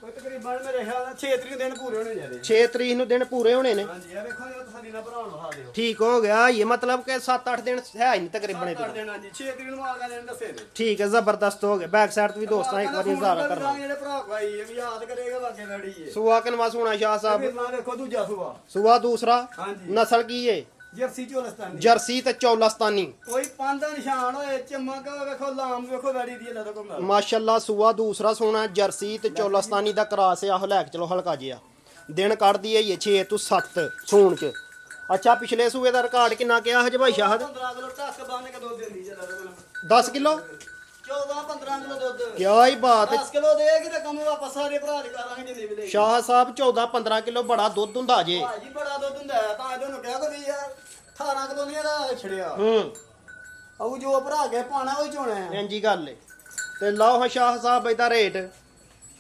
ਕੋਈ ਤਕਰੀਬਨ ਮੇਰੇ ਖਿਆਲ ਨਾਲ 6 ਤਰੀਕ ਦਿਨ ਪੂਰੇ ਹੋਣੇ ਜਾਂਦੇ 6 ਤਰੀਕ ਨੂੰ ਦਿਨ ਪੂਰੇ ਹੋਣੇ ਨੇ ਹਾਂਜੀ ਇਹ ਵੇਖੋ ਇਹ ਤਸੱਲੀ ਨਾਲ ਭਰਾ ਨੂੰ ਦਿਓ ਠੀਕ ਹੋ ਗਿਆ ਇਹ ਮਤਲਬ ਕਿ 7-8 ਦਿਨ ਹੈ ਹੀ ਨਹੀਂ ਤਕਰੀਬਨ ਕਰ ਦੇਣਾ ਜੀ 6 ਤਰੀਕ ਨੂੰ ਮਾਲਕਾ ਦੇਣ ਦੱਸੇ ਦੇ ਠੀਕ ਹੈ ਜ਼ਬਰਦਸਤ ਹੋ ਗਿਆ ਬੈਕ ਸਾਈਡ ਤੋਂ ਵੀ ਦੋਸਤਾਂ ਇੱਕ ਵਾਰੀ ਨਜ਼ਾਰਾ ਕਰਨਾ ਜਿਹੜੇ ਭਰਾ ਭਾਈ ਇਹ ਵੀ ਯਾਦ ਕਰੇਗਾ ਵਾਕੇ ਲੜੀ ਹੈ ਸੂਆ ਕਿਨਵਾ ਸੋਣਾ ਸ਼ਾਹ ਸਾਹਿਬ ਫਿਰ ਨਾ ਵੇਖੋ ਦੂਜਾ ਸੂਆ ਸੂਆ ਦੂਸਰਾ ਹਾਂਜੀ ਨਸਲ ਕੀ ਏ ਜਰਸੀ ਚੋਲਸਤਾਨੀ ਜਰਸੀ ਤੇ ਚੌਲਸਤਾਨੀ ਕੋਈ ਪੰਜ ਦਾ ਨਿਸ਼ਾਨ ਹੋਏ ਚਮਕ ਵੇਖੋ ਲਾਮ ਵੇਖੋ ਵੈੜੀ ਦੀ ਲੱਦ ਕੋਲ ਮਾਸ਼ਾਅੱਲਾ ਸੂਆ ਦੂਸਰਾ ਸੋਣਾ ਜਰਸੀ ਤੇ ਚੌਲਸਤਾਨੀ ਦਾ ਕਰਾਸ ਆ ਉਹ ਲੈ ਕੇ ਚਲੋ ਹਲਕਾ ਜਿਹਾ ਦਿਨ ਕੱਢਦੀ ਹੈ ਇਹ 6 ਤੋਂ 7 ਸੂਣ ਚ ਅੱਛਾ ਪਿਛਲੇ ਸੂਏ ਦਾ ਰਿਕਾਰਡ ਕਿੰਨਾ ਕਿਹਾ ਹਜੇ ਭਾਈ ਸ਼ਾਹਦ 15 ਕਿਲੋ ਟੱਕ ਬੰਨ ਕੇ ਦੁੱਧ ਦਿੰਦੀ ਜੇ ਲੱਦ ਕੋਲ 10 ਕਿਲੋ 14 15 ਕਿਲੋ ਦੁੱਧ ਕਿਆ ਹੀ ਬਾਤ ਹੈ 10 ਕਿਲੋ ਦੇਗੀ ਤਾਂ ਕੰਮ ਵਾਪਸ ਸਾਰੇ ਭਰਾ ਦੇ ਕਰਾਂਗੇ ਜਿੰਨੇ ਵੀ ਲੈ ਸ਼ਾਹ ਸਾਹਿਬ 14-15 ਕਿਲੋ ਬੜਾ ਦੁੱਧ ਹੁੰਦਾ ਜੇ ਭਾਜੀ ਬੜਾ ਦੁੱਧ ਹੁੰਦਾ ਹੈ, ਤਾਂ ਇਹਨੂੰ ਕਿਹਾ ਕਿ ਵੀ ਯਾਰ 18 ਕਿਲੋ ਨਹੀਂ ਇਹਦਾ ਛੜਿਆ ਉਹ ਜੋ ਭਰਾ ਕੇ ਪਾਣਾ ਉਹ ਚੋਣਾ ਹੈ ਇੰਜੀ ਗੱਲ ਏ ਤੇ ਲਓ ਹਾਂ ਸ਼ਾਹ ਸਾਹਿਬ ਇਹਦਾ ਰੇਟ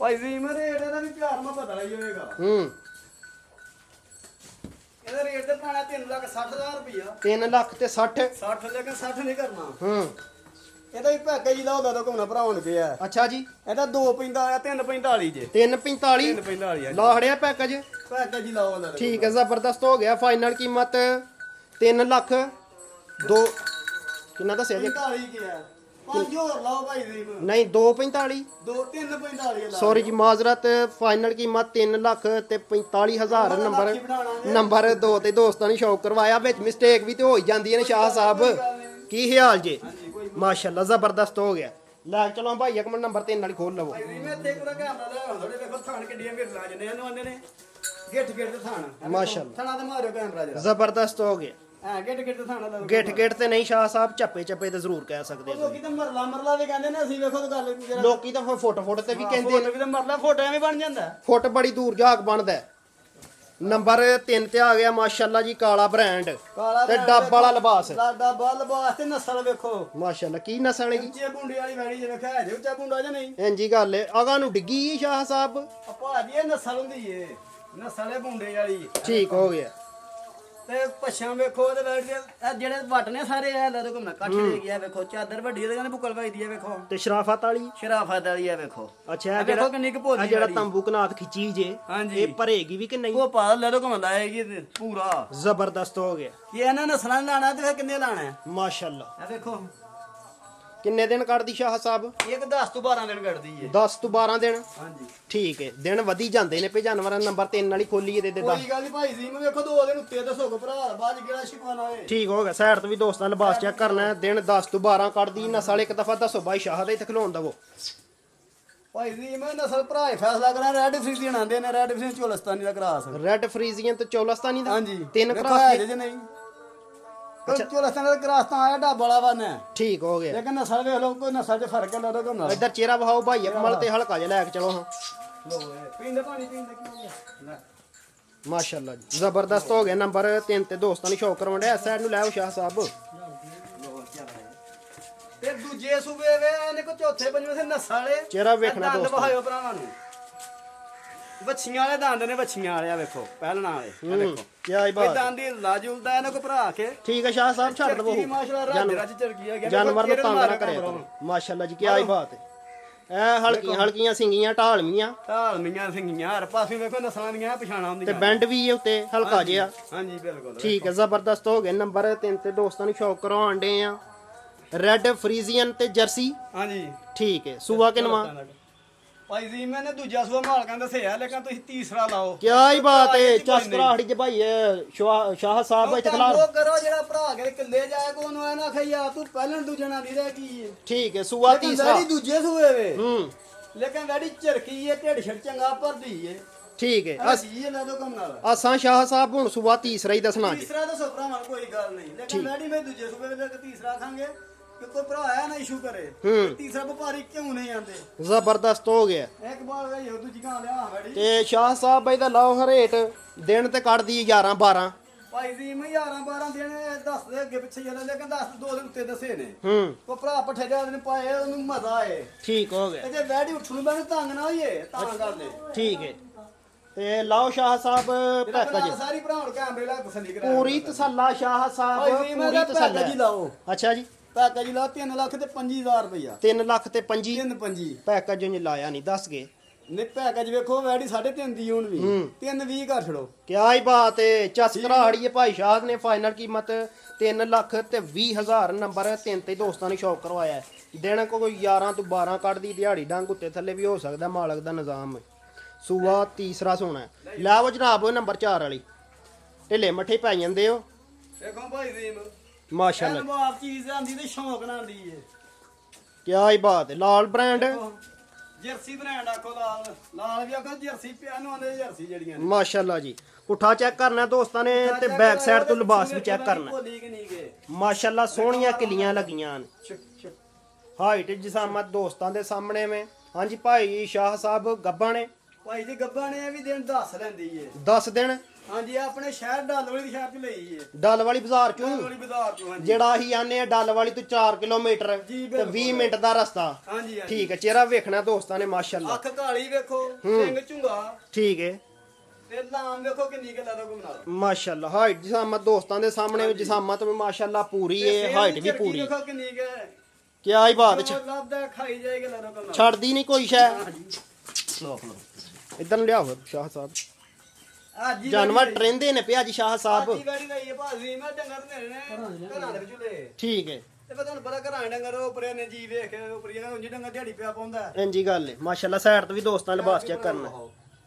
ਭਾਈ ਜੀ ਮੇਰੇ ਰੇਟ ਦਾ ਵੀ ਪਿਆਰ ਮੈਂ ਪਤਾ ਹੀ ਹੋਏਗਾ ਇਹਦਾ ਰੇਟ ਤੇ ਪਾਣਾ 3,60,000 ਰੁਪਇਆ 3 ਲੱਖ ਤੇ 60 60 ਲੇਕਿਨ 60 ਨਹੀਂ ਕਰਨਾ ਇਹਦਾ ਹੀ ਪੈਕੇਜ ਲਾਓ ਦਾ ਘੁੰਮਣਾ ਭਰਾਉਣ ਪਿਆ ਅੱਛਾ ਜੀ ਇਹਦਾ 2 ਪੈਂਦਾ ਆ 3,45 ਜੇ 345 3,45 ਲਾ ਹੜਿਆ ਪੈਕੇਜ ਪੈਕੇਜ ਹੀ ਲਾਓ ਦਾ ਠੀਕ ਹੈ ਜ਼ਬਰਦਸਤ ਹੋ ਗਿਆ ਫਾਈਨਲ ਕੀਮਤ 3 ਲੱਖ 2 ਕਿੰਨਾ ਦੱਸਿਆ ਜੀ 45 ਕੀ ਹੈ 5 ਹੋਰ ਲਾਓ ਭਾਈ ਜੀ ਨਹੀਂ 245 2 3,45 ਲਾ ਸੌਰੀ ਜੀ ਮਾਜ਼ਰਤ ਫਾਈਨਲ ਕੀਮਤ 3 ਲੱਖ ਤੇ 45,000 ਨੰਬਰ 2 ਤੇ ਦੋਸਤਾਂ ਨੇ ਸ਼ੌਕ ਕਰਵਾਇਆ ਵਿੱਚ ਮਿਸਟੇਕ ਵੀ ਤੇ ਹੋ ਹੀ ਜਾਂਦੀ ਹੈ ਨੇ ਸ਼ਾਹ ਸਾਹਿਬ ਕੀ ਹਾਲ ਜੇ ਮਾਸ਼ਾਅੱਲਾ ਜ਼ਬਰਦਸਤ ਹੋ ਗਿਆ ਲੈ ਚਲੋ ਭਾਈ ਇੱਕ ਮਿੰਟ ਨੰਬਰ 3 ਵਾਲੀ ਖੋਲ ਲਵੋ ਮੈਂ ਇੱਥੇ ਪੂਰਾ ਕੈਮਰਾ ਲੈ ਆਉਂਦਾ ਵੇਖੋ ਥਾਣ ਕਿੱਡੀਆਂ ਮਿਰਲਾ ਜਨੇ ਇਹਨੂੰ ਆਂਦੇ ਨੇ ਗਿੱਠ ਗਿੱਠ ਤੇ ਥਾਣ ਮਾਸ਼ਾਅੱਲਾ ਥਾਣਾ ਤੇ ਮਾਰਿਓ ਕੈਮਰਾ ਜਰਾ ਜ਼ਬਰਦਸਤ ਹੋ ਗਿਆ ਗਿੱਠ ਗਿੱਠ ਤੇ ਥਾਣਾ ਲਾ ਗਿੱਠ ਤੇ ਨਹੀਂ ਸ਼ਾਹ ਸਾਹਿਬ ਚੱਪੇ ਚੱਪੇ ਤੇ ਜ਼ਰੂਰ ਕਹਿ ਸਕਦੇ ਹੋ ਲੋਕੀ ਤਾਂ ਮਰਲਾ ਵੀ ਕਹਿੰਦੇ ਨੇ ਅਸੀਂ ਵੇਖੋ ਗੱਲ ਜਰਾ ਲੋਕੀ ਤਾਂ ਫੁੱਟ ਤੇ ਵੀ ਕਹਿੰਦੇ ਨੇ ਵੀ ਤਾਂ ਮਰਲਾ ਫੋਟੋ ਐਵੇਂ ਬਣ ਜਾਂਦਾ ਫੁੱਟ ਬੜੀ ਦੂਰ ਜਾਗ ਬਣਦਾ ਹੈ। ਨੰਬਰ 3 ਤੇ ਆ ਗਿਆ ਮਾਸ਼ਾਅੱਲਾ ਜੀ ਕਾਲਾ ਬ੍ਰਾਂਡ ਤੇ ਡੱਬ ਵਾਲਾ ਲਿਬਾਸ ਡੱਬਾ ਲਿਬਾਸ ਤੇ ਨਸਲ ਵੇਖੋ ਮਾਸ਼ਾਅੱਲਾ ਕੀ ਨਸਲ ਹੈ ਜੀ ਉੱਚੇ ਬੁੰਡੇ ਵਾਲੀ ਵੈੜੀ ਜੇ ਵੇਖਿਆ ਜੇ ਉੱਚਾ ਬੁੰਡਾ ਜਾਂ ਨਹੀਂ ਇੰਜੀ ਗੱਲ ਹੈ ਅਗਾ ਨੂੰ ਡਿੱਗੀ ਏ ਸ਼ਾਹ ਸਾਹਿਬ ਭਾਜੀ ਇਹ ਨਸਲ ਹੁੰਦੀ ਏ ਨਸਲ ਹੈ ਬੁੰਡੇ ਵਾਲੀ ਠੀਕ ਹੋ ਗਿਆ ਤੇ ਪਛਾਂ ਵੇਖੋ ਤੇ ਬੈਠ ਕੇ ਜਿਹੜੇ ਵੱਟ ਨੇ ਸਾਰੇ ਇਹ ਲੈ ਦੋ ਘੁੰਮਣਾ ਕੱਟ ਦੇ ਗਿਆ ਵੇਖੋ ਚਾਦਰ ਵੱਡੀ ਇਹਦੇ ਕਹਿੰਦੇ ਬੁੱਕਲ ਪਾਈ ਦੀ ਹੈ ਵੇਖੋ ਤੇ ਸ਼ਰਾਫਤ ਵਾਲੀ ਸ਼ਰਾਫਤ ਵਾਲੀ ਹੈ ਵੇਖੋ ਅੱਛਾ ਇਹ ਵੇਖੋ ਕਿੰਨੀ ਕੁ ਭੋਲੀ ਆ ਜਿਹੜਾ ਵਾਲੀ। ਤੰਬੂ ਕਨਾਤ ਖਿੱਚੀ ਜੇ ਹਾਂਜੀ। ਇਹ ਭਰੇਗੀ ਵੀ ਕਿ ਨਹੀਂ ਉਹ ਪਾ ਲੈ ਦੋ ਘੁੰਮਦਾ ਆਏਗੀ ਪੂਰਾ ਜ਼ਬਰਦਸਤ ਹੋ ਗਿਆ ਕਿ ਇਹਨਾਂ ਨਸਲਾਂ ਲਾਣਾ ਤੇ ਫਿਰ ਕਿੰਨੇ ਲਾਣਾ ਹੈ ਮਾਸ਼ਾਅੱਲਾ ਇਹ ਵੇਖੋ ਕਿੰਨੇ ਦਿਨ ਕੱਢਦੀ ਸ਼ਾਹ ਸਾਹਿਬ? ਇੱਕ 10 ਤੋਂ 12 ਦਿਨ ਕੱਢਦੀ ਏ। 10 ਤੋਂ 12 ਦਿਨ। ਹਾਂਜੀ ਠੀਕ ਹੈ, ਦਿਨ ਵਧੀ ਜਾਂਦੇ ਨੇ। ਭਈ ਜਾਨਵਰਾਂ ਨੰਬਰ 3 ਵਾਲੀ ਖੋਲੀ ਇਹਦੇ ਦੇ ਕੋਈ ਗੱਲ ਨਹੀਂ ਭਾਈ ਜੀ, ਮੈਂ ਵੇਖੋ 2 ਦਿਨ ਉੱਤੇ ਦੱਸੋ ਕੋ ਭਰਾ ਬਾਅਦ ਕਿਹੜਾ ਸ਼ਿਕਵਾਨਾ ਹੋਏ। ਠੀਕ ਹੋ ਗਿਆ। ਸਾਈਡ ਤੋਂ ਵੀ ਦੋਸਤਾਂ ਲਿਬਾਸ ਚੈੱਕ ਕਰਨਾ ਹੈ। ਦਿਨ 10 ਤੋਂ 12 ਕੱਢਦੀ ਨਸਲ। ਇੱਕ ਦਫਾ ਦੱਸੋ ਬਾਈ ਸ਼ਾਹ ਦਾ ਇੱਥੇ ਖਲੋਣ ਦਵੋ ਭਾਈ ਜੀ। ਮੈਂ ਨਸਲ ਭਰਾ ਹੀ ਫੈਸਲਾ ਕਰਾਂ। ਰੈਡ ਫਰੀਜ਼ੀਅਨ ਆਂਦੇ ਨੇ, ਰੈਡ ਫਰੀਜ਼ੀਅਨ ਚੋਲਸਤਾਨੀ ਦਾ ਕਰਾਸ। ਰੈੱਡ ਫਰੀਜ਼ੀਅਨ ਤੇ ਚੌਲਸਤਾਨੀ ਦਾ। ਹਾਂਜੀ ਤਿੰਨ ਵੇਖੋ ਕਰਾਸ ਹੈ ਨੇ। ਜੇ ਨਹੀਂ ਚੋਲਸਤਾਨੀ ਦਾ ਕਰਾਸ ਤਾਂ ਆਇਆ ਢਾਬਾ ਵਾਲਾ ਵਨ ਹੈ। ਠੀਕ ਹੋ ਗਿਆ। ਲੇਕਿਨ ਨਸਲ ਵੇਖ ਲਓ, ਕੋਈ ਨਸਲ 'ਚ ਫਰਕ ਹੈ ਲੱਗਦਾ ਕੋਈ ਨਾ। ਇੱਧਰ ਚਿਹਰਾ ਵਹਾਓ ਭਾਈ ਕਮਲ ਤੇ ਹਲਕਾ ਜਿਹਾ ਲੈ ਕੇ ਚਲੋ ਹਾਂ। ਲੋ ਪੀਂਦੇ ਪਾਣੀ ਪੀਂਦੇ ਕੀ ਹੋ ਗਿਆ ਲੈ। ਮਾਸ਼ਾਅੱਲਾ ਜੀ ਜ਼ਬਰਦਸਤ ਹੋ ਗਿਆ। ਨੰਬਰ 3 ਤੇ ਦੋਸਤਾਂ ਨੂੰ ਸ਼ੌਕ ਕਰਵਾਉਣ ਡਿਆ। ਸਾਈਡ ਨੂੰ ਲੈ ਆਓ ਸ਼ਾਹ ਸਾਹਿਬ। ਤੇ ਦੂਜੇ ਸੂਬੇ ਵੇ ਇਹਨੇ ਕੋ ਚੌਥੇ ਪੰਜਵੇਂ ਸੇ ਨਸਲ ਵਾਲੇ ਚਿਹਰਾ ਵੇਖਣਾ ਦੰਦ ਦੋਸਤੋ। ਵਹਾਇਓ ਭਰਾਵਾਂ ਨੂੰ। ਵੱਛੀਆਂ ਵਾਲੇ ਦੰਦ ਨੇ, ਵੱਛੀਆਂ ਵਾਲੇ ਆ ਵੇਖੋ ਪਹਿਲਣਾ ਵਾਲੇ ਆ ਵੇਖੋ। ਕੀ ਆਈ ਇਹ ਬਾਤ। ਦੰਦ ਹੀ ਲਾਜੁਲਦਾ ਇਹਨਾਂ ਕੋ ਭਰਾ ਕੇ। ਠੀਕ ਹੈ ਸ਼ਾਹ ਸਾਹਿਬ ਛੱਡ ਦਵੋ। ਚਰਕੀ ਮਾਸ਼ਾਅੱਲਾ ਰੱਜ ਰੱਜ ਚਰਕੀ ਆ ਗਿਆ। ਜਾਨਵਰ ਨੂੰ ਤੰਗ ਨਾ ਕਰਿਆ ਕਰੋ। ਮਾਸ਼ਾਅੱਲਾ ਜੀ ਕੀ ਆਈ ਬਾਤ ਹੈ। ਇਹ ਹਲਕੀਆਂ ਹਲਕੀਆਂ ਸਿੰਗੀਆਂ ਢਾਲਵੀਆਂ ਢਾਲਮੀਆਂ ਸਿੰਘੀਆਂ ਹਰ ਪਾਸੇ ਵੇਖੋ ਨਸਲਾਂ ਦੀਆਂ ਪਛਾਣਾਂ ਤੇ ਹੁੰਦੀਆਂ। ਬੈਂਡ ਵੀ ਇਹ ਉੱਤੇ ਹਲਕਾ ਜਿਹਾ। ਹਾਂਜੀ ਬਿਲਕੁਲ ਠੀਕ ਹੈ ਜ਼ਬਰਦਸਤ ਹੋ ਗਿਆ। ਨੰਬਰ 3 ਤੇ ਦੋਸਤਾਂ ਨੂੰ ਸ਼ੌਕ ਕਰਵਾਉਣ ਡੇ ਆ। ਰੈੱਡ ਫਰੀਜ਼ੀਅਨ ਤੇ ਜਰਸੀ। ਹਾਂਜੀ ਠੀਕ ਹੈ। ਸੂਆ ਕਿਨਵਾ? ਭਾਈ ਜੀ ਮੈਨੇ ਦੂਜਾ ਸੂਆ ਮਾਲਕਾਂ ਦੱਸਿਆ, ਲੇਕਿਨ ਤੁਸੀਂ ਤੀਸਰਾ ਲਾਓ। ਕੀ ਹੀ ਬਾਤ ਹੈ। ਚਸਕਰਾਹੜੀ ਚ ਭਾਈ ਸ਼ਾਹ ਸਾਹਿਬ ਇੱਥੇ ਖਲਾ। ਉਹ ਕਰੋ ਜਿਹੜਾ ਭਰਾ ਕੇ ਕਿੱਲੇ ਜਾਏ ਕੋ ਉਹਨੂੰ ਇਹਨਾਂ ਖਈਆ ਤੂੰ ਪਹਿਲਾਂ ਦੂਜੇ ਨਾਲ ਦੀ ਰਹਿ ਕੀ। ਠੀਕ ਹੈ। ਸੂਆ ਤੀਸਰਾ। ਵੈੜੀ ਦੂਜੇ ਸੂਏ ਵੇ। ਹੂੰ ਲੇਕਿਨ ਵੈੜੀ ਝਰਕੀ ਏ, ਢਿੱਡ ਛੜ ਚੰਗਾ ਭਰਦੀ ਏ। ਠੀਕ ਹੈ। ਅਸੀਂ ਇਹ ਲੈ ਦੋ ਕੰਮ ਨਾਲ। ਅਸਾਂ ਸ਼ਾਹ ਸਾਹਿਬ ਹੁਣ ਸੂਆ ਤੀਸਰਾ ਹੀ ਦੱਸਣਾ ਜੀ। ਤੀਸਰਾ ਦੱਸੋ ਭਰਾਵਾਂ ਕੋਈ ਗੱਲ ਨਹੀਂ, ਲੇਕਿਨ ਵੈੜੀ ਮੈਂ ਦੂਜੇ ਸੂਏ ਵੇ ਤੇ ਤੀਸਰਾ ਖਾਂਗੇ ਕਿ ਕੋਈ ਭਰਾ ਆਇਆ ਨਾ ਇਸ਼ੂ ਕਰੇ। ਤੀਸਰਾ ਵਪਾਰੀ ਕਿਉਂ ਨਹੀਂ ਆਂਦੇ। ਜ਼ਬਰਦਸਤ ਹੋ ਗਿਆ। ਇੱਕ ਬਾਰ ਗਈ ਉਹ ਦੂਜੀ ਗਾਂ ਲਿਆ ਵੈੜੀ। ਤੇ ਸ਼ਾਹ ਸਾਹਿਬ ਬਾਈ ਦਾ ਲਾਓ ਹਰੇਟ ਦਿਨ ਤੇ ਕੱਢਦੀ 11 12। ਭਾਈ ਜੀ ਮੈਂ 11 12 ਦਿਨ ਦੱਸਦੇ ਅੱਗੇ ਪਿੱਛੇ ਜਾਂਦਾ, ਲੇਕਿਨ 2 ਦਿਨ ਉੱਤੇ ਦੱਸੇ ਨੇ। ਕੋ ਭਰਾ ਪੱਠੇ ਜਾ ਦਿਨ ਪਾਏ ਉਹਨੂੰ ਮਜ਼ਾ ਆਏ। ਠੀਕ ਹੋ ਗਿਆ। ਤੇ ਜੇ ਵੈੜੀ ਉੱਠ ਨੂੰ ਬੈਠ ਤੰਗ ਨਾ ਹੋਈਏ ਤਾਂ ਕਰਦੇ। ਠੀਕ ਹੈ। ਤੇ ਲਾਓ ਸ਼ਾਹ ਸਾਹਿਬ ਪੈਕੇਜ ਸਾਰੀ ਭਰਾ ਨੂੰ ਕੈਮਰੇ ਲਾ ਤਸੱਲੀ ਕਰਾ। ਪੂਰੀ ਤਸੱਲਾ ਸ਼ਾਹ ਸਾਹਿਬ ਭਾਈ ਜੀ ਮੈਂ ਪੂਰੀ ਤਸੱਲਾ। ਪੈਕੇਜ ਹੀ ਲਾਓ। ਅੱਛਾ ਜੀ ਪੈਕੇਜ ਲਾ 3 ਲੱਖ ਤੇ 25000 ਰੁਪਇਆ। 3 ਲੱਖ ਤੇ 25 3 ਪੈਕੇਜ ਨਹੀਂ ਲਾਇਆ ਨਹੀਂ ਦੱਸ ਗਏ। ਨੇ ਪੈਕੇਜ ਵੇਖੋ ਵੈੜੀ 3.5 ਦੀ ਹੁਣ ਵੀ 3.20 ਕਰ ਛੜੋ। ਕਿਆ ਹੀ ਬਾਤ ਹੈ। ਚਸਕਰਾਹੜੀ ਹੈ ਭਾਈ ਸ਼ਾਹ ਨੇ ਫਾਈਨਲ ਕੀਮਤ 3 ਲੱਖ ਤੇ 20,000। ਨੰਬਰ 3 ਤੇ ਦੋਸਤਾਂ ਨੇ ਸ਼ੌਕ ਕਰਵਾਇਆ ਹੈ। ਦਿਨ ਕੋਈ 11 ਤੋਂ 12 ਕੱਢਦੀ ਦਿਹਾੜੀ ਡੰਗ ਉੱਤੇ ਥੱਲੇ ਵੀ ਹੋ ਸਕਦਾ। ਮਾਲਕ ਦਾ ਨਿਜ਼ਾਮ ਹੈ। ਸੂਆ ਤੀਸਰਾ ਸੋਣਾ ਹੈ। ਲਾਓ ਜਨਾਬ ਉਹ ਨੰਬਰ 4 ਵਾਲੀ ਢਿੱਲੇ ਮੱਠੇ ਪੈ ਜਾਂਦੇ ਹੋ। ਵੇਖੋ ਭਾਈ ਜੀ ਮਾਸ਼ਾਅੱਲਾ ਇਹਨੂੰ ਆਪ ਚੀਜ਼ ਆਂਦੀ ਤੇ ਸ਼ੌਕ ਨਾਲ ਆਂਦੀ ਏ। ਕਿਆ ਹੀ ਬਾਤ ਹੈ। ਲਾਲ ਬ੍ਰਾਂਡ ਜਰਸੀ ਬ੍ਰਾਂਡ ਆਖੋ ਲਾਲ ਲਾਲ ਵੀ ਆਖੋ ਜਰਸੀ ਪਿਆ ਨੂੰ ਆਂਦੇ ਜਰਸੀ ਜਿਹੜੀਆਂ ਨੇ। ਮਾਸ਼ਾਅੱਲਾ ਜੀ। ਪੁੱਠਾ ਚੈੱਕ ਕਰਨਾ ਦੋਸਤਾਂ ਨੇ ਤੇ ਬੈਕ ਸਾਈਡ ਤੋਂ ਲਿਬਾਸ ਵੀ ਚੈੱਕ ਕਰਨਾ। ਭੋਲੀ ਕਿ ਨਹੀਂ ਗਏ। ਮਾਸ਼ਾਅੱਲਾ ਸੋਹਣੀਆਂ ਕਿਲੀਆਂ ਲੱਗੀਆਂ ਨੇ। ਹਾਈਟ ਜਿਸਾਮਤ ਦੋਸਤਾਂ ਦੇ ਸਾਹਮਣੇ में। ਹਾਂਜੀ ਭਾਈ ਸ਼ਾਹ ਸਾਹਿਬ ਗੱਬਾਂ ਨੇ। ਭਾਈ ਜੀ ਗੱਬਾਂ ਨੇ ਵੀ ਦਿਨ ਦੱਸ ਲੈਂਦੀ ਏ। 10 ਦਿਨ ਹਾਂਜੀ ਆਪਣੇ ਸ਼ਹਿਰ ਡੱਲਵਾਲੀ ਦੀ ਸ਼ਹਿਰ ਚ ਲਈ ਏ। ਡੱਲ ਵਾਲੀ ਬਾਜ਼ਾਰ ਚੋਂ ਡੱਲਵਾਲੀ ਬਾਜ਼ਾਰ ਚੋਂ। ਹਾਂਜੀ ਜਿਹੜਾ ਅਸੀਂ ਆਨੇ ਆ ਡੱਲ ਵਾਲੀ ਤੋਂ 4 ਕਿਲੋਮੀਟਰ ਜੀ, ਤੇ 20 ਮਿੰਟ ਦਾ ਰਸਤਾ। ਹਾਂਜੀ ਠੀਕ ਹੈ। ਚਿਹਰਾ ਵੇਖਣਾ ਦੋਸਤਾਂ ਨੇ ਮਾਸ਼ਾਅੱਲਾ। ਅੱਖ ਕਾਲੀ ਵੇਖੋ, ਸਿੰਘ ਝੁੰਗਾ ਠੀਕ ਹੈ। ਤੇ ਲਾਮ ਵੇਖੋ ਕਿੰਨੀ ਗੱਲਾਂ ਦਾ ਘੁਮਣਾ। ਮਾਸ਼ਾਅੱਲਾ ਹਾਈਟ ਜਿਸਾਮਤ ਦੋਸਤਾਂ ਦੇ ਸਾਹਮਣੇ ਜਿਸਾਮਤ ਵੀ ਮਾਸ਼ਾਅੱਲਾ ਪੂਰੀ ਹੈ। ਹਾਈਟ ਵੀ ਪੂਰੀ। ਵੇਖੋ ਕਿੰਨੀ ਕ ਕਿਆ ਹੀ ਬਾਤ ਜੋ ਲੱਭਦਾ ਖਾਈ ਜਾਏ ਗੱਲਾਂ ਦਾ ਘੁਮਣਾ। ਛੱਡਦੀ ਨਹੀਂ ਕੋਈ ਸ਼ੈ। ਲੋਕ ਲੋ ਇਧਰ ਨੂੰ ਲਿਆਓ ਸ਼ਾਹ ਸਾਹਿਬ। ਅੱਜ ਹੀ ਜਾਨਵਰ ਟ੍ਰੇਨਦੇ ਨੇ ਪਿਆ ਜੀ ਸ਼ਾਹ ਸਾਹਿਬ। ਅੱਜ ਹੀ ਗਾੜੀ ਲਈ ਏ ਭਾਜੀ। ਮੈਂ ਡੰਗਰ ਨੇ ਘਰਾਂ ਦੇ ਵਿੱਚ ਲੈ। ਠੀਕ ਹੈ। ਤੇ ਫਿਰ ਤੁਹਾਨੂੰ ਪਤਾ ਘਰਾਂ ਦੇ ਡੰਗਰ ਉਪਰੇ ਨੇ ਜੀ ਵੇਖ ਕੇ ਉਪਰੀ ਉਂਝ ਡੰਗਰ ਦਿਹਾੜੀ ਪਿਆ ਪਾਉਂਦਾ। ਇੰਜੀ ਗੱਲ ਹੈ। ਮਾਸ਼ਾਅੱਲਾ ਸਾਈਡ ਤੋਂ ਵੀ ਦੋਸਤਾਂ ਲਿਬਾਸ ਚੈੱਕ ਕਰਨਾ।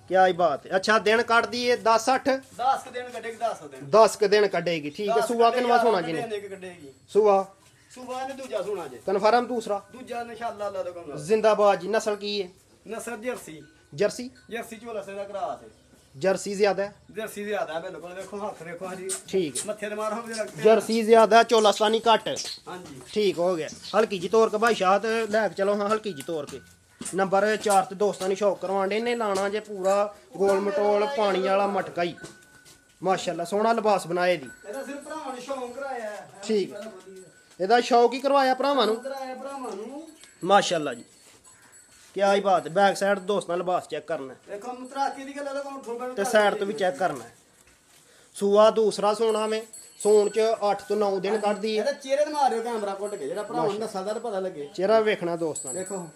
ਕਿਆ ਹੀ ਬਾਤ ਹੈ। ਅੱਛਾ ਦਿਨ ਕੱਢਦੀ ਏ 10 8 10 ਦਿਨ ਕੱਢੇਗੀ 10 ਦਿਨ। 10 ਕ ਦਿਨ ਕੱਢੇਗੀ। ਠੀਕ ਹੈ। ਸੂਆ ਕਿਨਵਾ ਸੋਣਾ ਜੀ ਨੇ? ਕੱਢੇਗੀ ਸੂਆ ਸੁਬਾ ਨੇ ਦੂਜਾ ਸੋਣਾ ਜੇ। ਕਨਫਰਮ ਦੂਸਰਾ ਦੂਜਾ ਇਨਸ਼ਾਅੱਲਾ ਅੱਲਾ ਦਾ ਕੰਮ। ਜ਼ਿੰਦਾਬਾਦ ਜੀ। ਨਸਲ ਕੀ ਹੈ? ਨਸਰ ਜਰਸੀ। ਜਰਸੀ। ਜਰਸੀ ਝੋਲਾ ਸੇ ਦਾ ਕਰਾਸ ਹੈ। ਜਰਸੀ ਜ਼ਿਆਦਾ ਹੈ। ਜਰਸੀ ਜ਼ਿਆਦਾ ਹੈ ਬਿਲਕੁਲ। ਵੇਖੋ ਹੱਥ ਵੇਖੋ ਹਾਂਜੀ ਠੀਕ ਹੈ। ਮੱਥੇ ਤੇ ਮਾਰ ਹੋ ਜੇ ਜਰਸੀ ਜ਼ਿਆਦਾ ਚੋਲਾਸਤਾਨੀ ਘੱਟ। ਹਾਂਜੀ ਠੀਕ ਹੋ ਗਿਆ। ਹਲਕੀ ਜੀ ਤੋਰ ਕੇ ਭਾਈ ਸ਼ਾਹ ਤੇ ਲੈ ਕੇ ਚਲੋ। ਹਾਂ ਹਲਕੀ ਜੀ ਤੋਰ ਕੇ। ਨੰਬਰ 4 ਤੇ ਦੋਸਤਾਂ ਨੇ ਸ਼ੌਕ ਕਰਵਾਉਂਦੇ। ਇਹਨੇ ਲਾਣਾ ਜੇ ਪੂਰਾ ਗੋਲ ਮਟੋਲ ਪਾਣੀ ਵਾਲਾ ਮਟਕਾ ਹੀ। ਮਾਸ਼ਾਅੱਲਾ ਸੋਹਣਾ ਲਿਬਾਸ ਬਣਾਏ ਦੀ। ਇਹਦਾ ਸਿਰਫ ਭਰਾਵਾਂ ਨੇ ਸ਼ੌਂਕ ਕਰਾਇਆ ਹੈ। ਠੀਕ। ਇਹਦਾ ਸ਼ੌਕ ਹੀ ਕਰਵਾਇਆ ਭਰਾਵਾਂ ਨੂੰ। ਕਰਾਇਆ ਭਰਾਵਾਂ ਨੂੰ। ਮਾਸ਼ਾਅੱਲਾ ਜੀ। ਕਿਆ ਹੀ ਬਾਤ ਹੈ। ਬੈਕ ਸਾਈਡ ਦੋਸਤਾਂ ਲਿਬਾਸ ਚੈੱਕ ਕਰਨਾ ਦੇਖੋ ਮਤਰਾਕੀ ਦੀ ਗੱਲ ਦਾ ਕੰਮ ਠੋਬਣ ਤੇ ਸਾਈਡ ਤੋਂ ਵੀ ਚੈੱਕ ਕਰਨਾ। ਸੂਆ ਦੂਸਰਾ ਸੋਣਾ ਮੈਂ ਸੋਣ ਚ 8 ਤੋਂ 9 ਦਿਨ ਕੱਢਦੀ ਹੈ। ਇਹਦਾ ਚਿਹਰੇ ਤੇ ਮਾਰਿਓ ਕੈਮਰਾ ਘੁੱਟ ਕੇ ਜਿਹੜਾ ਭਰਾਵਾਂ ਨੂੰ ਦੱਸਦਾ ਤਾਂ ਪਤਾ ਲੱਗੇ। ਚਿਹਰਾ ਵੇਖਣਾ ਦੋਸਤਾਂ ਨੇ। ਦੇਖੋ